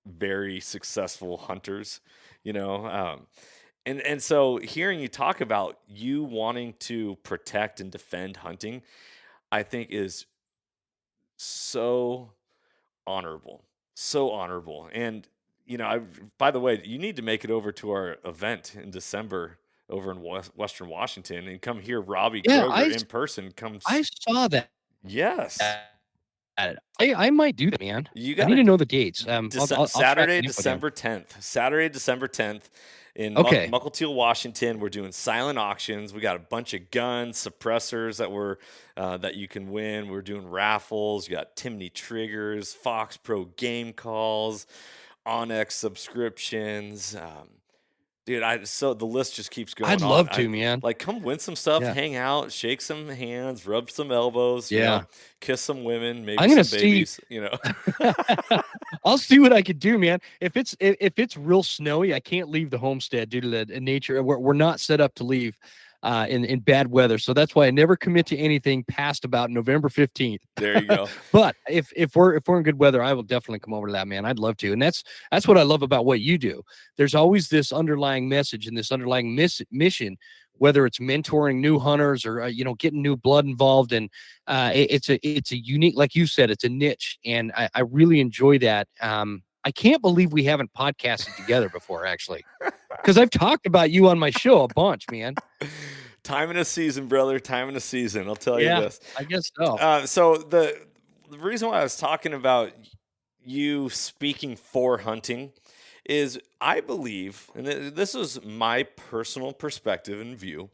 very successful hunters, you know. And so hearing you talk about you wanting to protect and defend hunting, I think is so honorable, so honorable. And by the way, you need to make it over to our event in December over in Western Washington and come hear Robbie Yeah, Kroger in person. I saw that. Yes, I might do that, man. you I got need to to know the dates. I'll track Saturday, that info down. December 10th in Okay. Muckleteel, Washington. We're doing silent auctions. We got a bunch of guns, suppressors that you can win. We're doing raffles. You got Timney triggers, Fox Pro game calls, Onyx subscriptions. Dude, so the list just keeps I'd going on. love to, man. Like, come win some stuff, Yeah. hang out, shake some hands, rub some elbows, Yeah. kiss some women, maybe I'm gonna some see. babies. I'll see what I could do, man. If it's real snowy, I can't leave the homestead due to the nature. We're not set up to leave in bad weather, so that's why I never commit to anything past about November 15th. There you go. But if we're in good weather, I will definitely come over to that, man. I'd love to, and that's what I love about what you do. There's always this underlying message and this underlying mission, whether it's mentoring new hunters or getting new blood involved, and it's a unique, like you said, it's a niche, and I really enjoy that. I can't believe we haven't podcasted together before, actually, because I've talked about you on my show a bunch, man. Time in a season, brother. Time in a season. I'll tell you Yeah, this. I guess so. So the reason why I was talking about you speaking for hunting is I believe, and this is my personal perspective and view,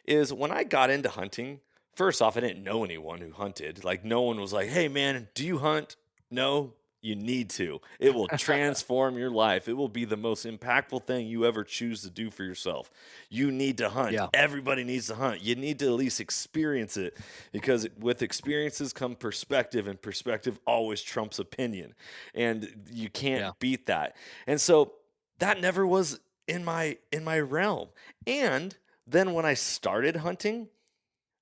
is when I got into hunting, first off, I didn't know anyone who hunted. Like, no one was like, hey, man, do you hunt? No, you need to. It will transform your life. It will be the most impactful thing you ever choose to do for yourself. You need to hunt. Yeah. Everybody needs to hunt. You need to at least experience it, because with experiences come perspective, and perspective always trumps opinion. And you can't Yeah. beat that. And so that never was in my realm. And then when I started hunting,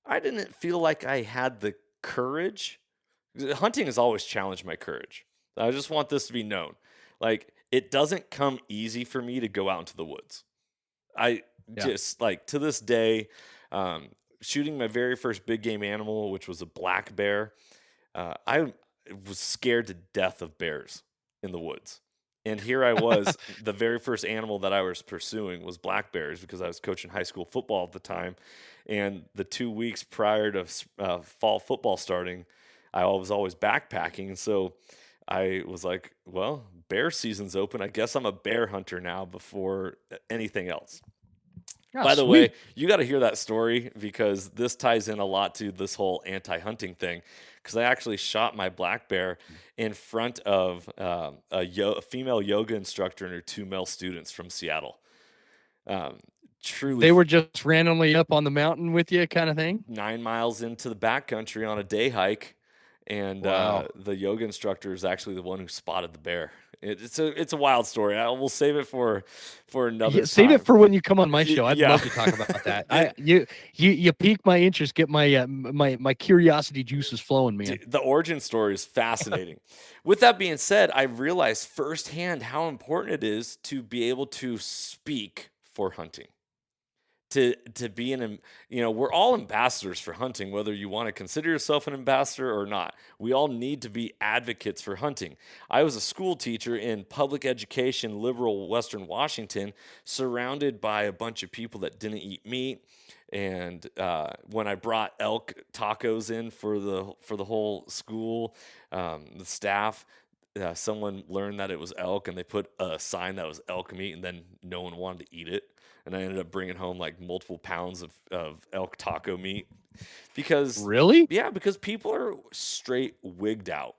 I didn't feel like I had the courage. Hunting has always challenged my courage. I just want this to be known. Like, it doesn't come easy for me to go out into the woods. I Yeah. just, like, to this day, shooting my very first big game animal, which was a black bear, I was scared to death of bears in the woods. And here I was, the very first animal that I was pursuing was black bears, because I was coaching high school football at the time. And the 2 weeks prior to fall football starting, I was always backpacking. And so I was like, well, bear season's open. I guess I'm a bear hunter now before anything else. Oh, By the way, sweet. you got to hear that story, because this ties in a lot to this whole anti-hunting thing. Because I actually shot my black bear in front of a female yoga instructor and her 2 male students from Seattle. Truly, They were just randomly up on the mountain with you, kind of thing. 9 miles into the backcountry on a day hike, and Wow. the yoga instructor is actually the one who spotted the bear. It's a wild story. I will save it for another Yeah, save time. it for when you come on my show. I'd Yeah. love to talk about that. You pique my interest, get my curiosity juices flowing, man. The origin story is fascinating. With that being said, I realized firsthand how important it is to be able to speak for hunting, to be we're all ambassadors for hunting, whether you want to consider yourself an ambassador or not. We all need to be advocates for hunting. I was a school teacher in public education, liberal Western Washington, surrounded by a bunch of people that didn't eat meat. And when I brought elk tacos in for the whole school, the staff, someone learned that it was elk, and they put a sign that was elk meat, and then no one wanted to eat it. And I ended up bringing home like multiple pounds of elk taco meat because Really? because people are straight wigged out.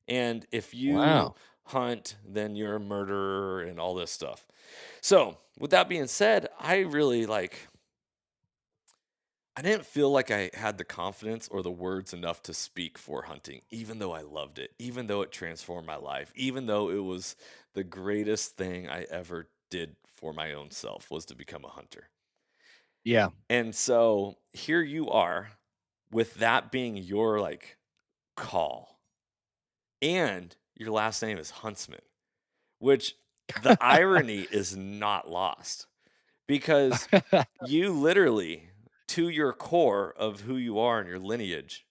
And if you Wow. hunt, then you're a murderer and all this stuff. So with that being said, I didn't feel like I had the confidence or the words enough to speak for hunting, even though I loved it, even though it transformed my life, even though it was the greatest thing I ever did for my own self, was to become a hunter. Yeah. And so here you are with that being your call, and your last name is Huntsman, which the irony is not lost, because you literally, to your core of who you are and your lineage,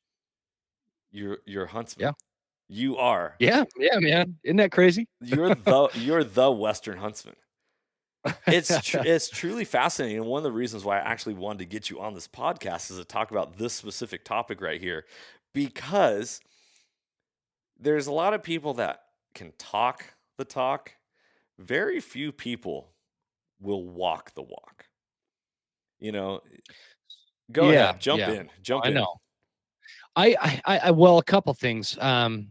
you're Huntsman. Yeah. You are. Yeah, man. Isn't that crazy? You're the Western Huntsman. It's truly fascinating, and one of the reasons why I actually wanted to get you on this podcast is to talk about this specific topic right here, because there's a lot of people that can talk the talk. Very few people will walk the walk. Go ahead, jump in. I know. Well, a couple things. I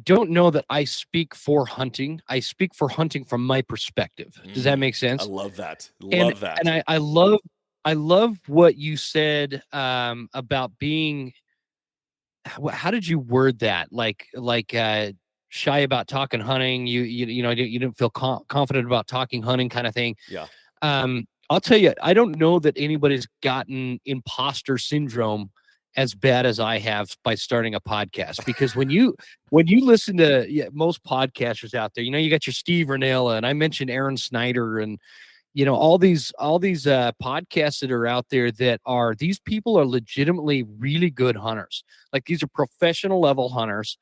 don't know that I speak for hunting. I speak for hunting from my perspective. Does that make sense? I love that. And I love what you said about being. How did you word that? Like shy about talking hunting. You didn't feel confident about talking hunting, kind of thing. Yeah. I'll tell you, I don't know that anybody's gotten imposter syndrome as bad as I have by starting a podcast, because when you listen to most podcasters out there, you got your Steve Ranella, and I mentioned Aaron Snyder, and all these podcasts that are out there, these people are legitimately really good hunters. Like, these are professional level hunters.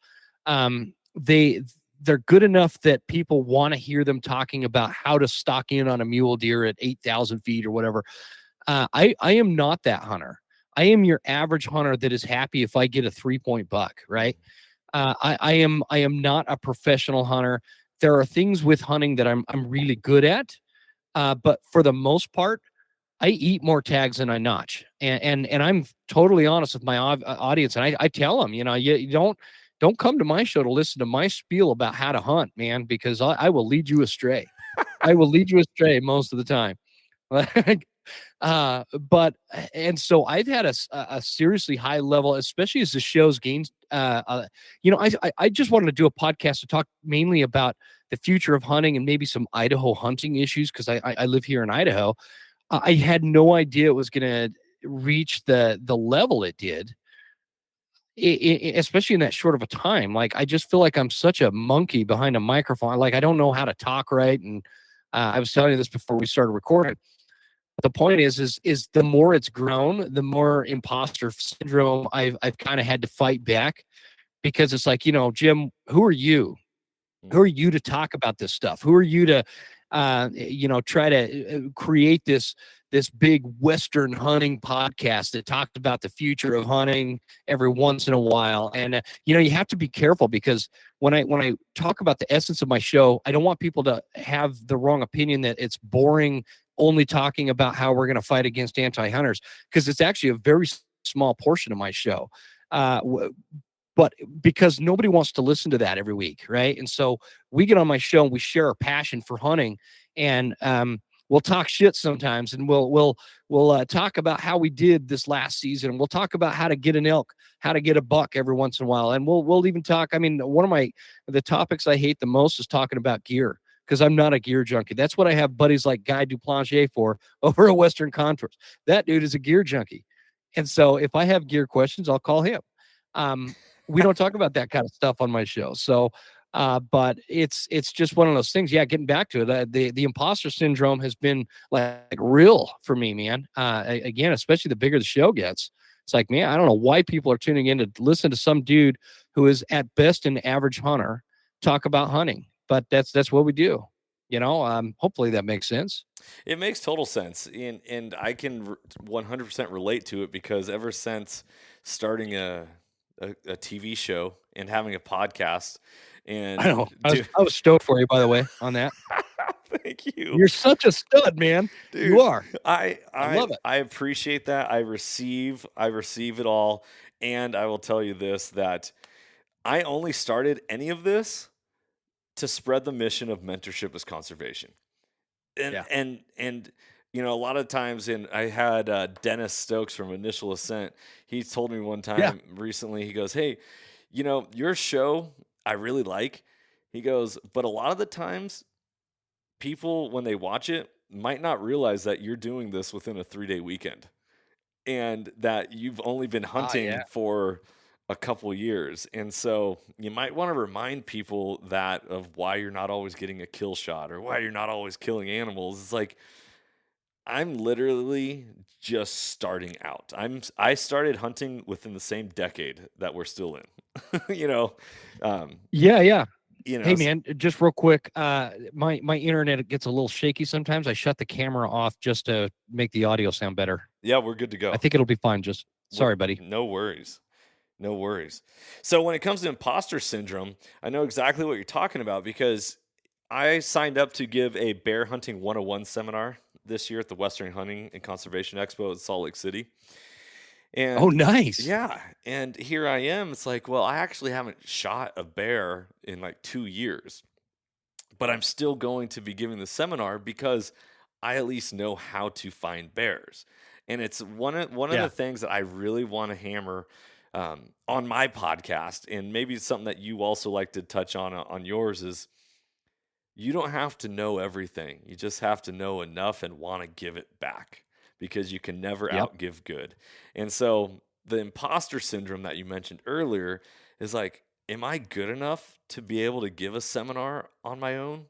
They're good enough that people want to hear them talking about how to stock in on a mule deer at 8,000 feet or whatever. I am not that hunter. I am your average hunter that is happy if I get a 3-point buck, right? I am not a professional hunter. There are things with hunting that I'm really good at, but for the most part, I eat more tags than I notch, and I'm totally honest with my audience, and I tell them, you don't come to my show to listen to my spiel about how to hunt, man, because I will lead you astray. I will lead you astray most of the time. And so I've had a seriously high level, especially as the show's gained. I just wanted to do a podcast to talk mainly about the future of hunting and maybe some Idaho hunting issues, because I live here in Idaho. I had no idea it was going to reach the level it did. Especially in that short of a time. Like, I just feel like I'm such a monkey behind a microphone. Like, I don't know how to talk right. And I was telling you this before we started recording. The point is the more it's grown, the more imposter syndrome I've kind of had to fight back, because it's like, Jim, who are you? Who are you to talk about this stuff? Who are you to, try to create this big Western hunting podcast that talked about the future of hunting every once in a while? And, you have to be careful, because when I talk about the essence of my show, I don't want people to have the wrong opinion that it's boring, only talking about how we're going to fight against anti-hunters, because it's actually a very small portion of my show. But because nobody wants to listen to that every week, right? And so we get on my show and we share our passion for hunting, and we'll talk shit sometimes, and we'll talk about how we did this last season, and we'll talk about how to get an elk, how to get a buck every once in a while, and we'll even talk. I mean, one of the topics I hate the most is talking about gear, because I'm not a gear junkie. That's what I have buddies like Guy Duplantier for over at Western Contours. That dude is a gear junkie, and so if I have gear questions, I'll call him. We don't talk about that kind of stuff on my show. So But it's just one of those things. Yeah, getting back to it, the imposter syndrome has been like real for me, man. Again, especially the bigger the show gets, it's like, man, I don't know why people are tuning in to listen to some dude who is at best an average hunter talk about hunting. But that's what we do. Hopefully that makes sense. It makes total sense, and I can 100% relate to it because ever since starting a TV show and having a podcast, I and know. I was stoked for you, by the way, on that. thank you, You're such a stud, man. You dude. are. I I I love it. I appreciate that. I receive it all, and I will tell you this that I only started any of this to spread the mission of mentorship as conservation. and Yeah. and and a lot of times, and I had Dennis Stokes from Initial Ascent. He told me one Yeah. time recently, he goes, hey, your show I really like. He goes, but a lot of the times people, when they watch it, might not realize that you're doing this within a 3-day weekend and that you've only been hunting Yeah. for a couple years. And so you might want to remind people that of why you're not always getting a kill shot or why you're not always killing animals. It's like, I'm literally just starting out. I started hunting within the same decade that we're still in. Um, Yeah. Yeah. you know, Hey, s- man, just real quick. My internet gets a little shaky sometimes. I shut the camera off just to make the audio sound better. yeah, we're good to I go. think it'll be fine. Just We're sorry, buddy. no worries. No worries. So when it comes to imposter syndrome, I know exactly what you're talking about because I signed up to give a bear hunting 101 seminar this year at the Western Hunting and Conservation Expo in Salt Lake City. Oh, And nice. yeah, and here I am. It's like, well, I actually haven't shot a bear in like 2 years, but I'm still going to be giving the seminar because I at least know how to find bears. And it's one of the Yeah. things that I really want to hammer on my podcast, and maybe it's something that you also like to touch on yours is you don't have to know everything. You just have to know enough and want to give it back because you can never Yep. outgive good. And so the imposter syndrome that you mentioned earlier is like, am I good enough to be able to give a seminar on my own?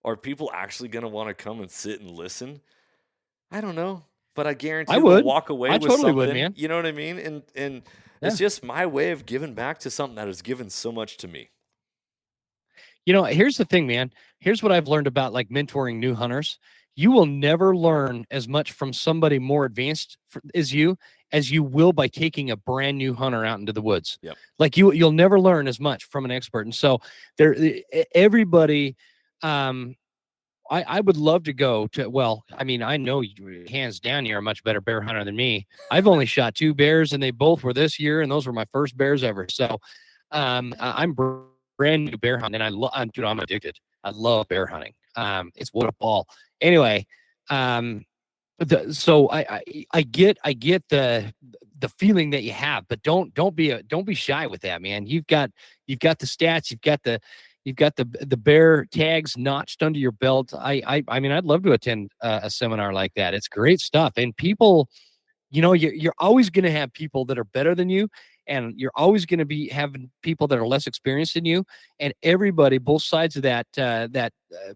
Are people actually going to want to come and sit and listen? I don't know, but I I guarantee they'll would. walk away I with totally would, something. man. You know what I mean? And it's Yeah. just my way of giving back to something that has given so much to me. Here's the thing, man. Here's what I've learned about like mentoring new hunters. You will never learn as much from somebody more advanced as you will by taking a brand new hunter out into the woods. Yep. Like you'll never learn as much from an expert. And so everybody, um, I would love to go to, well, I mean, I know you hands down, you're a much better bear hunter than me. I've only shot 2 bears and they both were this year. And those were my first bears ever. So, I'm brand new bear hunting and dude, I'm addicted. I love bear hunting. It's what a ball. Anyway, um, so I get the feeling that you have, but don't be shy with that, man. You've got the stats, you've got the bear tags notched under your belt. I mean, I'd love to attend a seminar like that. It's great stuff, and people, you're always going to have people that are better than you, and you're always going to be having people that are less experienced than you, and everybody, both sides of that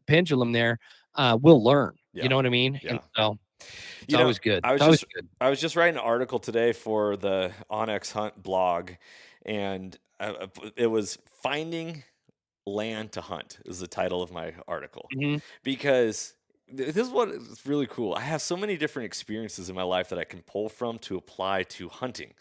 pendulum there, will learn. You Yeah. know what I mean? And Yeah. so it's You know, always good. I It's was always just good. I was just writing an article today for the Onyx Hunt blog, and it was "Finding Land to Hunt" is the title of my article Mhm. because this is what is really cool. I have so many different experiences in my life that I can pull from to apply to hunting,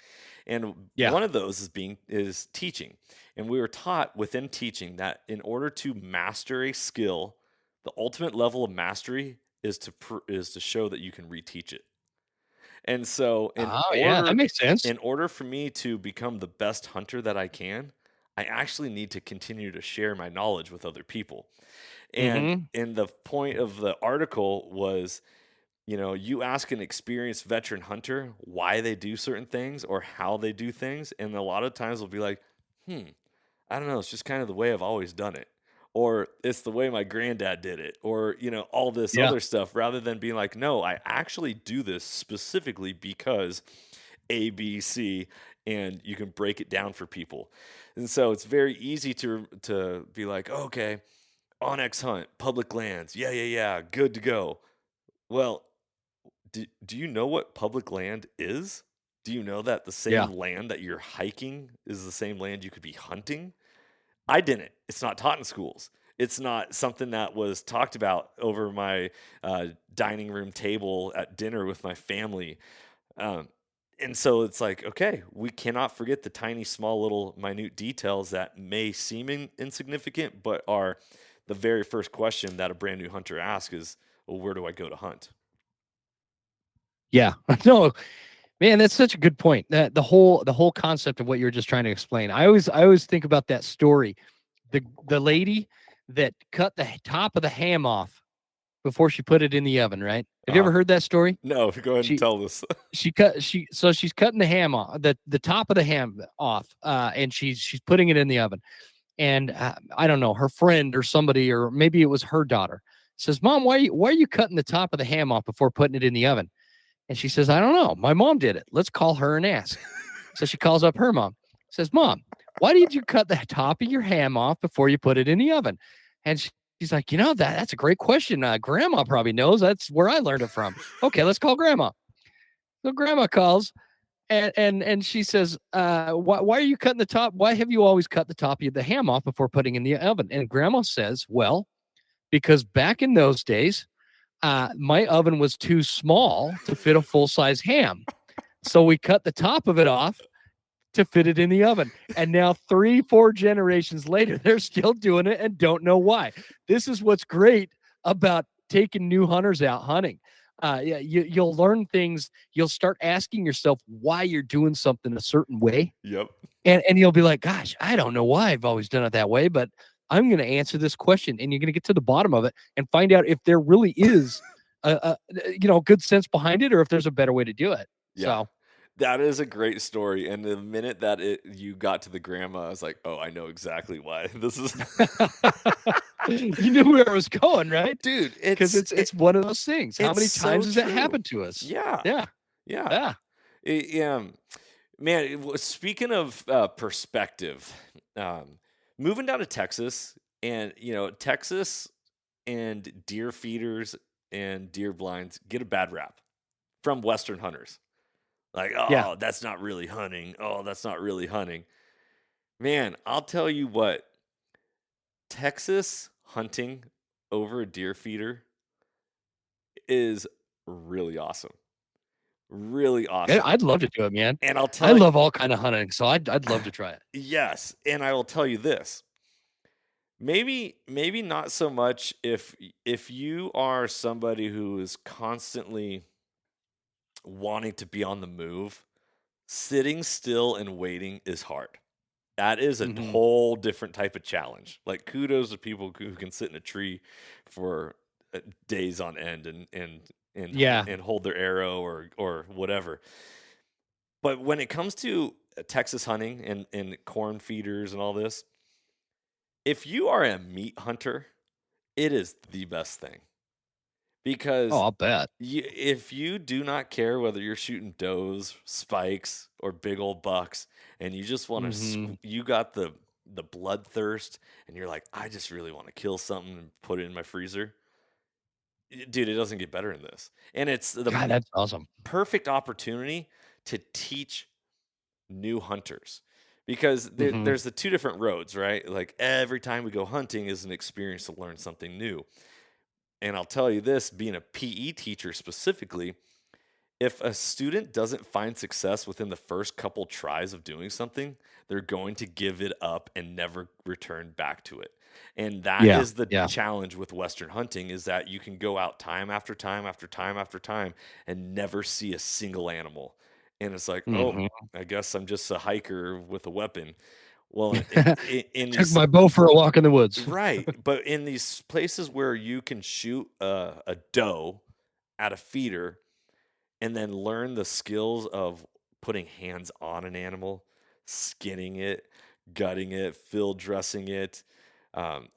and Yeah. one of those is teaching. And we were taught within teaching that in order to master a skill, the ultimate level of mastery is to show that you can reteach it. And so Oh, yeah, that makes sense. in order for me to become the best hunter that I can, I actually need to continue to share my knowledge with other people. And Mhm. the point of the article was, you ask an experienced veteran hunter why they do certain things or how they do things, and a lot of times they'll be like, I don't know, it's just kind of the way I've always done it. Or it's the way my granddad did it, or all this Yeah. other stuff, rather than being like, no, I actually do this specifically because A, B, C, and you can break it down for people. And so it's very easy to be like, okay, Onyx hunt, public lands. Yeah, yeah, yeah, good to go. Well, do you know what public land is? Do you know that the Yeah. same land that you're hiking is the same land you could be hunting? I didn't. It's not taught in schools. It's not something that was talked about over my dining room table at dinner with my family. Um, and so it's like, okay, we cannot forget the tiny, small, little, minute details that may seem insignificant, but are the very first question that a brand new hunter asks is, well, where do I go to hunt? Yeah. No, man, that's such a good point. That the whole concept of what you're just trying to explain. I always think about that story. The lady that cut the top of the ham off before she put it in the oven, right? Have you Uh, ever heard that story? no, go ahead and She tell us. she's cutting the ham off, the top of the ham off, and she's putting it in the oven. And I don't know, her friend or somebody, or maybe it was her daughter, says, "Mom, why are you cutting the top of the ham off before putting it in the oven?" And she says, "I don't know. My mom did it. Let's call her and ask." So she calls up her mom, says, "Mom, why did you cut the top of your ham off before you put it in the oven?" And she's like, that's a great question. Grandma probably knows. That's where I learned it from. Okay, let's call grandma. So grandma calls, and she says, why are you cutting the top? Why have you always cut the top of the ham off before putting in the oven?" And grandma says, "Well, because back in those days, my oven was too small to fit a full size ham. So we cut the top of it off to fit it in the oven. And now 3, 4 generations later, they're still doing it and don't know why. This is what's great about taking new hunters out hunting. Yeah, you'll learn things. You'll start asking yourself why you're doing something a certain way. Yep. And you'll be like, gosh, I don't know why I've always done it that way, but I'm going to answer this question. And you're going to get to the bottom of it and find out if there really is good sense behind it, or if there's a better way to do it. Yeah. So That is a great story. And the minute that you got to the grandma, I was like, oh, I know exactly why. This is you knew where I was going, right? dude, Because it's one of those things. How it's many so times has that true. happened to us? Yeah. Yeah. Yeah. Yeah. Man, speaking of perspective, moving down to Texas, and Texas and deer feeders and deer blinds get a bad rap from Western hunters. Like, Yeah. oh, that's not really hunting. Oh, that's not really hunting. Man, I'll tell you what, Texas hunting over a deer feeder is really awesome. Really Yeah, awesome. I'd love to do it, man. And I'll I tell you, love all kind of hunting, so I'd love to try it. yes, and I will tell you this. Maybe not so much if you are somebody who is constantly wanting to be on the move, sitting still and waiting is hard. That is a Mhm. whole different type of challenge. Like kudos to people who can sit in a tree for days on end Yeah. and hold their arrow or whatever. But when it comes to Texas hunting and corn feeders and all this, if you are a meat hunter, it is the best thing Oh, because I'll bet. if you do not care whether you're shooting does, spikes, or big old bucks, and you just want to, Mhm. you got the bloodthirst, and you're like, I just really want to kill something and put it in my freezer, dude, it doesn't get better than this, and it's the God, that's awesome. perfect opportunity to teach new hunters because Mhm. there's the two different roads, right? Like every time we go hunting is an experience to learn something new. And I'll tell you this, being a PE teacher specifically, if a student doesn't find success within the first couple tries of doing something, they're going to give it up and never return back to it. And that Yeah. is the Yeah. challenge with Western hunting is that you can go out time after time after time after time and never see a single animal. And it's like, oh, Mhm. I guess I'm just a hiker with a weapon. Well, in Took these my bow for a walk in the woods. right, but in these places where you can shoot a doe at a feeder and then learn the skills of putting hands on an animal, skinning it, gutting it, field dressing it,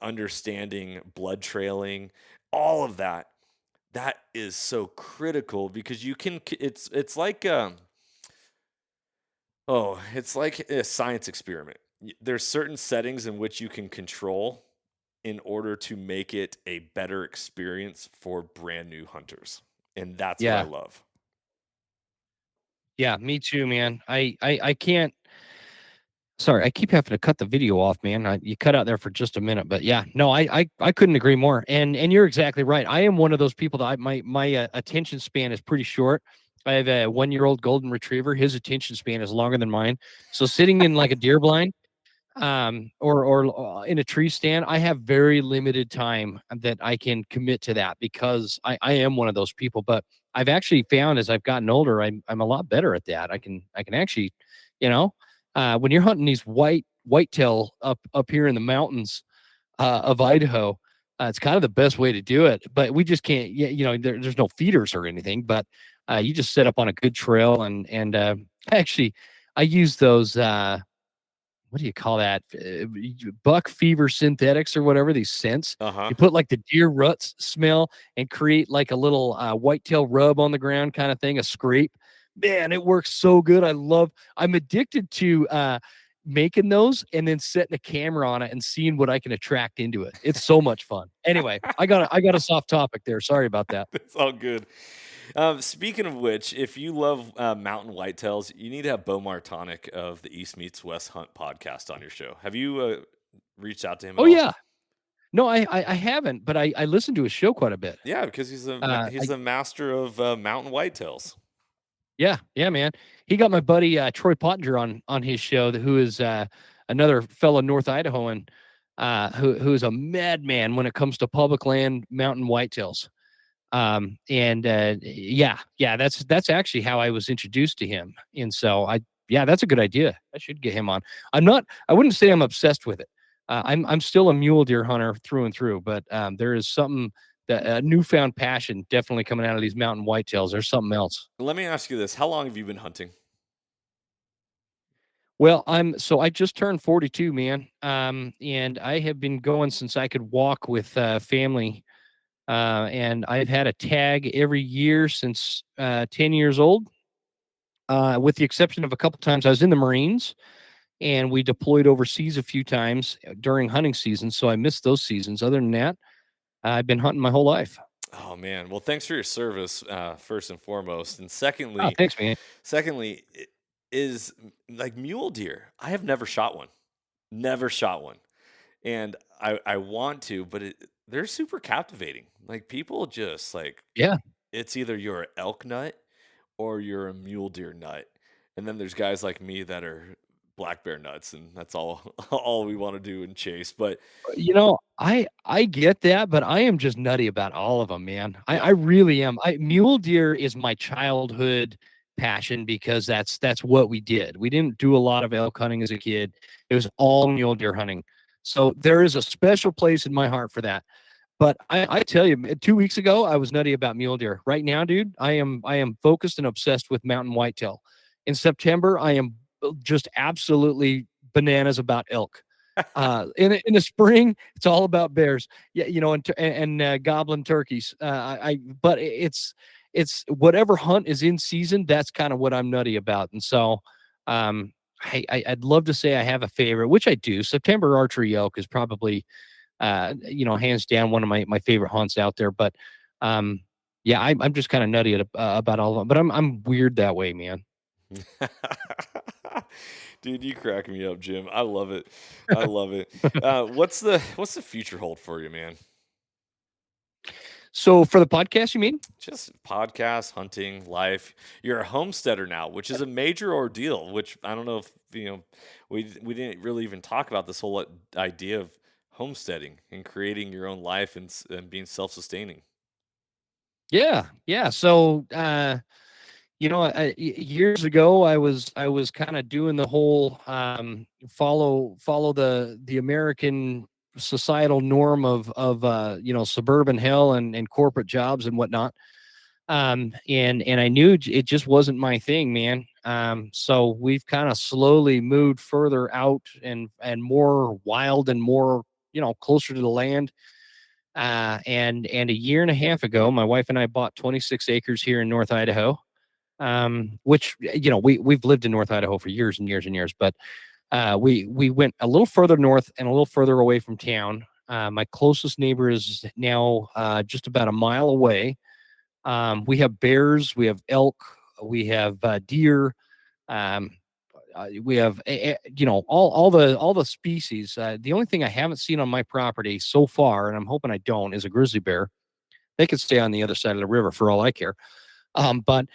understanding blood trailing, all of that. That is so critical because you can. It's like Oh, it's like a science experiment. There's certain settings in which you can control in order to make it a better experience for brand new hunters. And that's what I Yeah. love. Yeah, me too, man. I can't. Sorry, I keep having to cut the video off, man. You cut out there for just a minute, but yeah, no, I couldn't agree more. And you're exactly right. I am one of those people that my attention span is pretty short. I have a 1-year-old golden retriever. His attention span is longer than mine. So sitting in like a deer blind, or in a tree stand, I have very limited time that I can commit to that because I am one of those people. But I've actually found as I've gotten older, I'm a lot better at that. I can actually, you know, when you're hunting these whitetail up here in the mountains of Idaho, it's kind of the best way to do it. But we just can't, there's no feeders or anything. But you just set up on a good trail and actually, I use those. What do you call that? Buck fever synthetics or whatever, these scents. Uh huh. You put like the deer ruts smell and create like a little whitetail rub on the ground kind of thing, a scrape. Man, it works so good. I'm addicted to making those and then setting a camera on it and seeing what I can attract into it. It's so much fun. Anyway, I got a soft topic there. Sorry about that. It's all good. Speaking of which, if you love mountain whitetails, you need to have Bo Martonic of the East Meets West Hunt podcast on your show. Have you reached out to him at Oh all? yeah. No, I haven't, but I listen to his show quite a bit. Yeah, because he's I a master of mountain whitetails. Yeah, man. He got my buddy Troy Pottinger on his show, who is another fellow North Idahoan, who is a madman when it comes to public land mountain whitetails. And yeah, that's actually how I was introduced to him. And so yeah, that's a good idea. I should get him on. I wouldn't say I'm obsessed with it. I'm still a mule deer hunter through and through, but there is something that a newfound passion definitely coming out of these mountain whitetails. There's something else. Let me ask you this: how long have you been hunting? Well, I just turned 42, man. And I have been going since I could walk with family. And I've had a tag every year since 10 years old. With the exception of a couple times I was in the Marines and we deployed overseas a few times during hunting season, so I missed those seasons. Other than that, I've been hunting my whole life. Oh man, well, thanks for your service, first and foremost, and Oh, thanks, man. is like mule deer. I have never shot one, and I want to, but they're super captivating. Like people just like Yeah. it's either you're an elk nut or you're a mule deer nut, and then there's guys like me that are black bear nuts, and that's all all we want to do and chase. But I get that, but I am just nutty about all of them, man. I yeah, really am. Mule deer is my childhood passion because that's what we did. We didn't do a lot of elk hunting as a kid. It was all mule deer hunting. So there is a special place in my heart for that. But I tell you, 2 weeks ago, I was nutty about mule deer. Right now, dude, I am focused and obsessed with mountain whitetail. In September, I am just absolutely bananas about elk. In the spring, it's all about bears. Yeah, and goblin turkeys. But it's whatever hunt is in season. That's kind of what I'm nutty about. And so, I'd love to say I have a favorite, which I do. September archery elk is probably hands down one of my favorite hunts out there. But yeah, I'm just kind of nutty about all of them. But I'm weird that way, man. dude, you crack me up, Jim. I love it. I love it. What's the future hold for you, man? So for the podcast, you mean? Just podcasts, hunting, life. You're a homesteader now, which is a major ordeal. Which I don't know if we didn't really even talk about this whole idea of homesteading and creating your own life and being self-sustaining. Yeah. So years ago, I was kind of doing the whole follow the American societal norm of suburban hell and corporate jobs and whatnot. And I knew it just wasn't my thing, man. So we've kind of slowly moved further out and more wild and more closer to the land. And a year and a half ago, my wife and I bought 26 acres here in North Idaho. which we've lived in North Idaho for years and years and years, but we went a little further north and a little further away from town. My closest neighbor is now just about a mile away. We have bears, we have elk, we have deer. Um, we have all the species. The only thing I haven't seen on my property so far, and I'm hoping I don't, is a grizzly bear. They could stay on the other side of the river for all I care. But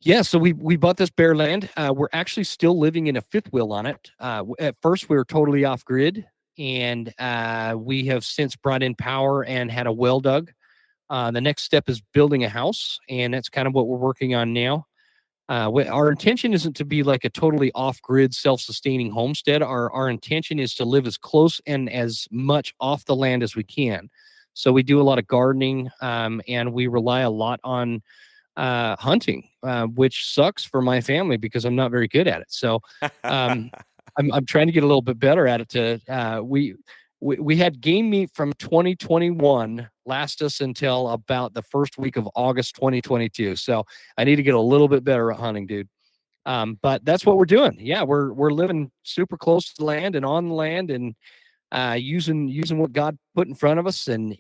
yeah, so we bought this bear land. We're actually still living in a fifth wheel on it. At first, we were totally off grid, and we have since brought in power and had a well dug. The next step is building a house, and that's kind of what we're working on now. Our intention isn't to be like a totally off-grid, self-sustaining homestead. Our intention is to live as close and as much off the land as we can. So we do a lot of gardening, and we rely a lot on hunting, which sucks for my family because I'm not very good at it. So um, I'm trying to get a little bit better at it. We had game meat from 2021 last us until about the first week of August 2022. So I need to get a little bit better at hunting, dude. But that's what we're doing. Yeah, we're living super close to the land and on the land, and using what God put in front of us, and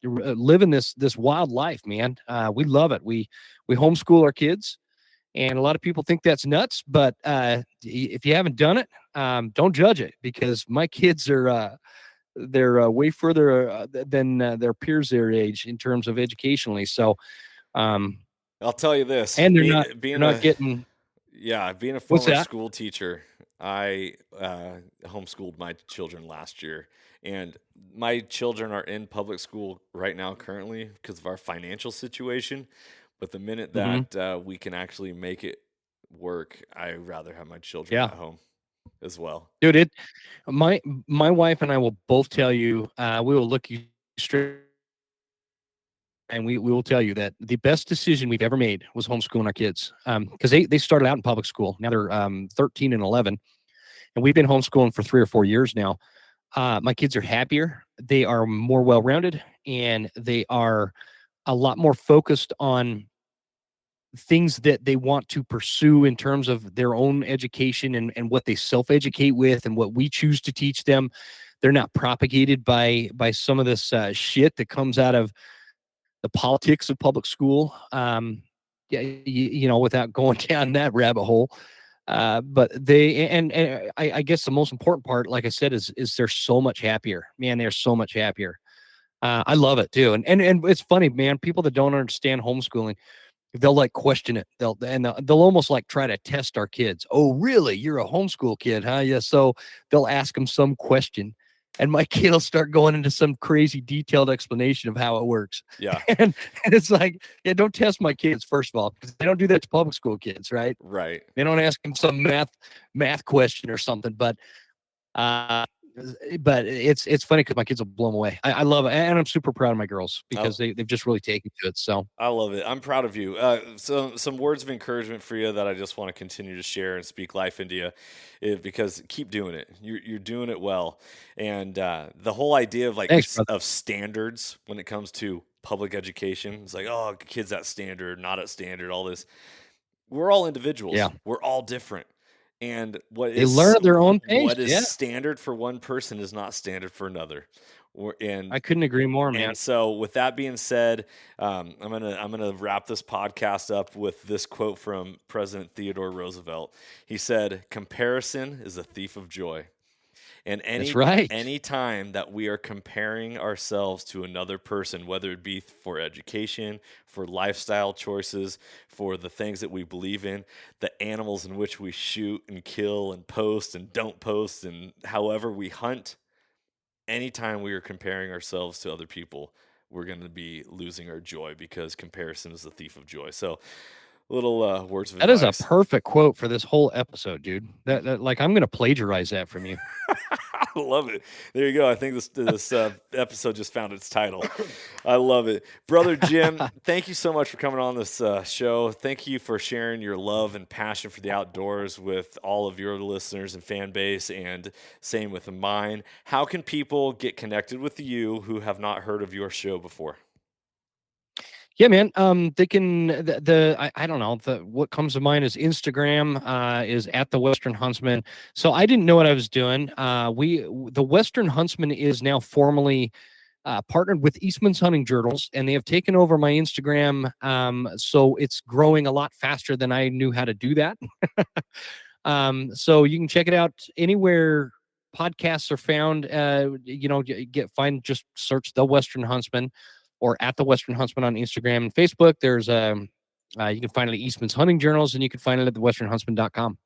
living this wild life, man. We love it. We homeschool our kids, and a lot of people think that's nuts, but if you haven't done it, don't judge it, because my kids are they're way further than their peers their age in terms of educationally. So, um, I'll tell you this: and they're being not a getting being a what's former that? school teacher, I homeschooled my children last year, and my children are in public school right now currently because of our financial situation. But the minute Hmm. that we can actually make it work, I rather have my children Yeah, at home as well. dude. My wife and I will both tell you. We will look you straight, and we will tell you that the best decision we've ever made was homeschooling our kids. Because they started out in public school. Now they're 13 and 11, and we've been homeschooling for 3 or 4 years now. My kids are happier. They are more well rounded, and they are a lot more focused on things that they want to pursue in terms of their own education, and what they self-educate with and what we choose to teach them. They're not propagated by some of this shit that comes out of the politics of public school. Yeah, without going down that rabbit hole. But they and I guess the most important part, like I said, is they're so much happier. Man, they're so much happier. I love it too. And it's funny, man. People that don't understand homeschooling, they'll like question it. They'll almost like try to test our kids. Oh, really? You're a homeschool kid, huh? Yeah. So they'll ask them some question, and my kid will start going into some crazy detailed explanation of how it works. Yeah, And it's like, yeah, don't test my kids first of all, because they don't do that to public school kids, right? right. They don't ask them some math question or something. Uh, but it's funny because my kids will blow them away. I love it, and I'm super proud of my girls I, because they've just really taken to it. So I love it. I'm proud of you. So some words of encouragement for you that I just want to continue to share and speak life into you, because keep doing it. You're doing it well, and the whole idea of thanks, brother. of standards when it comes to public education, it's like, oh, kids at standard, not at standard, all this. We're all Yeah. individuals. We're all different. And They learn at their own pace. what is Yeah. standard for one person is not standard for another. And I couldn't agree more, man. so, with that being said, I'm gonna wrap this podcast up with this quote from President Theodore Roosevelt. He said, "Comparison is a thief of joy." And That's right. any time that we are comparing ourselves to another person, whether it be for education, for lifestyle choices, for the things that we believe in, the animals in which we shoot and kill and post and don't post, and however we hunt, anytime we are comparing ourselves to other people, we're going to be losing our joy, because comparison is the thief of joy. So, little words of That is a advice. perfect quote for this whole episode, dude. That like I'm gonna plagiarize that from you. I love it. There you go. I think this episode just found its title. I love it, brother Jim. Thank you so much for coming on this show. Thank you for sharing your love and passion for the outdoors with all of your listeners and fan base, and same with mine. How can people get connected with you who have not heard of your show before? Yeah, man. They can I don't know. What comes to mind is Instagram is at the Western Huntsman. So I didn't know what I was doing. The Western Huntsman is now formally partnered with Eastman's Hunting Journals, and they have taken over my Instagram. So it's growing a lot faster than I knew how to do that. So you can check it out anywhere podcasts are found. Just search the Western Huntsman or at the Western Huntsman on Instagram and Facebook. There's you can find it at Eastman's Hunting Journals, and you can find it at thewesternhuntsman.com.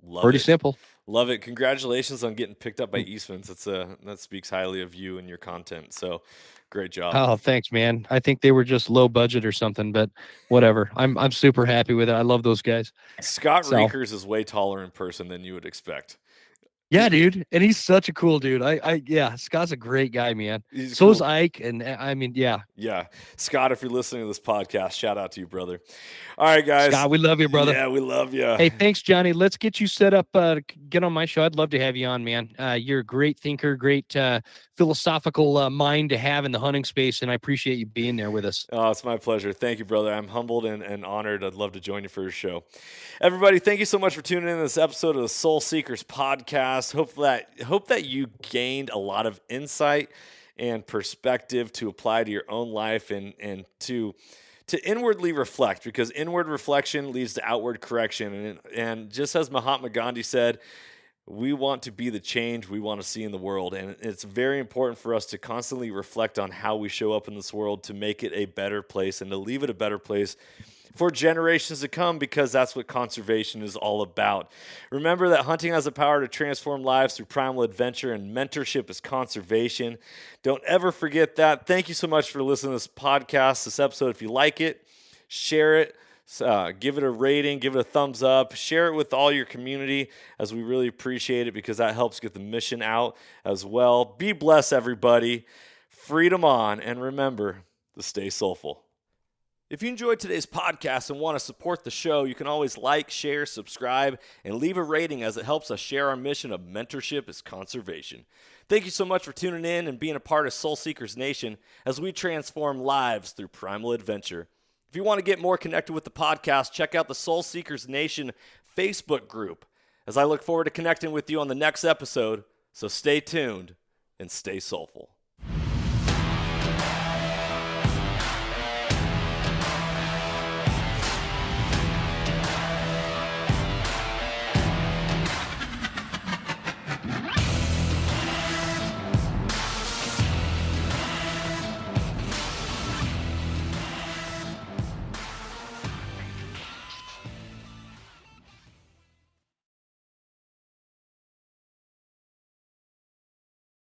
Love Pretty it. simple. Love it. Congratulations on getting picked up by Eastman's. That speaks highly of you and your content. So great job. Oh, thanks, man. I think they were just low budget or something, but whatever. I'm super happy with it. I love those guys. Scott So- Reekers is way taller in person than you would expect. Yeah, dude. And he's such a cool dude. Yeah, Scott's a great guy, man. He's So is cool. Ike. And I mean, yeah. Yeah. Scott, if you're listening to this podcast, shout out to you, brother. All right, guys. Scott, we love you, brother. Yeah, we love you. Hey, thanks, Johnny. Let's get you set up to get on my show. I'd love to have you on, man. You're a great thinker, great philosophical mind to have in the hunting space, and I appreciate you being there with us. Oh, it's my pleasure. Thank you, brother. I'm humbled and honored. I'd love to join you for your show. Everybody, thank you so much for tuning in to this episode of the Soul Seekers podcast. Hope that you gained a lot of insight and perspective to apply to your own life and to inwardly reflect, because inward reflection leads to outward correction. And just as Mahatma Gandhi said, we want to be the change we want to see in the world. And it's very important for us to constantly reflect on how we show up in this world to make it a better place and to leave it a better place for generations to come, because that's what conservation is all about. Remember that hunting has the power to transform lives through primal adventure, and mentorship is conservation. Don't ever forget that. Thank you so much for listening to this podcast, this episode. If you like it, share it. Give it a rating, give it a thumbs up, share it with all your community, as we really appreciate it, because that helps get the mission out as well. Be blessed, everybody. Freedom on, and remember to stay soulful. If you enjoyed today's podcast and want to support the show, you can always like, share, subscribe, and leave a rating, as it helps us share our mission of mentorship is conservation. Thank you so much for tuning in and being a part of Soul Seekers Nation as we transform lives through primal adventure. If you want to get more connected with the podcast, check out the Soul Seekers Nation Facebook group, as I look forward to connecting with you on the next episode. So stay tuned and stay soulful.